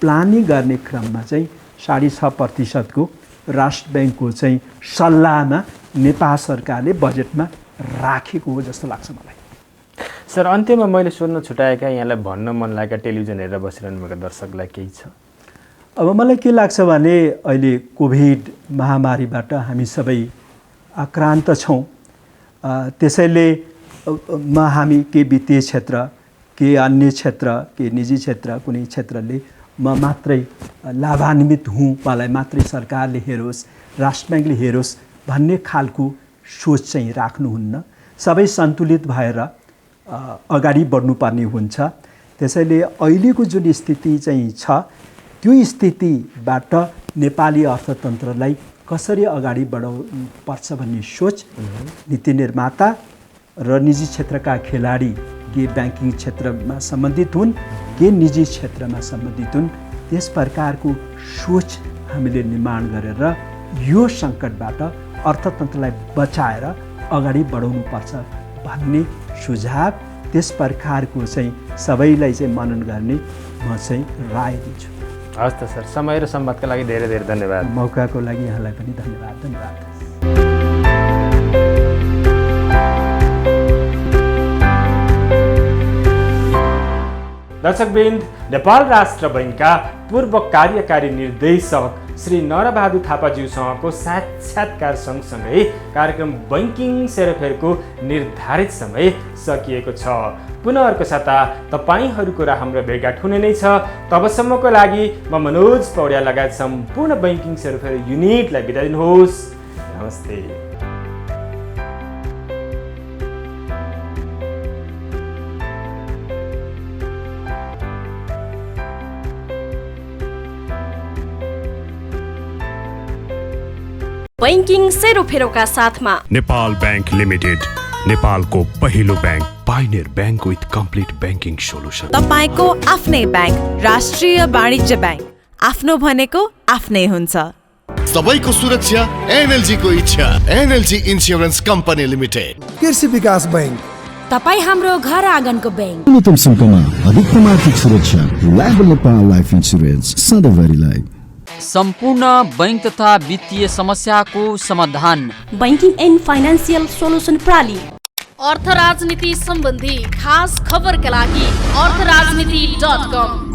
प्लानिङ गर्ने क्रममा चाहिँ 6.5% को राष्ट्र ब्याङ्कको चाहिँ सल्लाहमा नेपाल सरकारले बजेटमा राखेको हो जस्तो लाग्छ मलाई।
सर, अन्त्यमा मैले सोध्न छुटाएका, यहाँलाई भन्न मन लागेका टेलिभिजन हेरेर बसिरहनुभएका दर्शकलाई केही छ?
अब मलाई के लाग्छ भने अहिले कोभिड महामारीबाट हामी सबै आक्रान्त छौँ। त्यसैले हामी के वित्तीय क्षेत्र, के अन्य क्षेत्र, के निजी क्षेत्र, कुनै क्षेत्रले म मात्रै लाभान्वित हुँ, मलाई मात्रै सरकारले हेरोस्, राष्ट्र ब्याङ्कले हेरोस् भन्ने खालको सोच चाहिँ राख्नुहुन्न। सबै सन्तुलित भएर अगाडि बढ्नुपर्ने हुन्छ। त्यसैले अहिलेको जुन स्थिति चाहिँ छ, त्यो स्थितिबाट नेपाली अर्थतन्त्रलाई कसरी अगाडि बढाउनु पर्छ भन्ने सोच नीति निर्माता र निजी क्षेत्रका खेलाडी, के ब्याङ्किङ क्षेत्रमा सम्बन्धित हुन्, के निजी क्षेत्रमा सम्बन्धित हुन्, त्यस प्रकारको सोच हामीले निर्माण गरेर यो सङ्कटबाट अर्थतन्त्रलाई बचाएर अगाडि बढाउनु पर्छ भन्ने सुझाव, त्यस प्रकारको चाहिँ सबैलाई चाहिँ मनन गर्ने म चाहिँ राय दिन्छु।
हस् त सर, समय र संवादका लागि धेरै धेरै धन्यवाद।
मौकाको लागि यहाँलाई पनि धन्यवाद।
दर्शकवृन्द, नेपाल राष्ट्र बैङ्कका पूर्व कार्यकारी निर्देशक श्री नरबहादुर थापाज्यूसँगको साक्षात्कार सँगसँगै कार्यक्रम बैंकिङ सेरोफेरको निर्धारित समय सकिएको छ। पुनः अर्को साता तपाईहरूको र हाम्रो भेटघाट हुने नै छ। तबसम्मको लागि म मनोज पौड्याल लगायत सम्पूर्ण बैंकिङ सेरोफेर युनिटलाई बिदा दिनुहोस्। नमस्ते।
बैंकिङ सेरोफेरोका साथमा
नेपाल बैंक लिमिटेड, नेपालको पहिलो bank, pioneer bank with complete banking solution.
तपाईको आफ्नै बैंक राष्ट्रिय वाणिज्य बैंक, आफ्नो भनेको आफ्नै हुन्छ।
सबैको सुरक्षा एनएलजी को इच्छा। NLG insurance company limited.
कृषि विकास बैंक,
तपाईँ हाम्रो घर आँगनको बैंक।
न्यूनतम शुल्कमा अधिकतम आर्थिक सुरक्षा। लाइफ नेपाल लाइफ इन्स्योरेन्स, सधैँभरिलाई।
सम्पूर्ण बैंक तथा वित्तीय समस्याको समाधान
बैंकिङ एन्ड फाइनान्सियल सोलुसन प्रणाली।
अर्थ राजनीति सम्बन्धी खास खबरका लागि अर्थराजनीति.com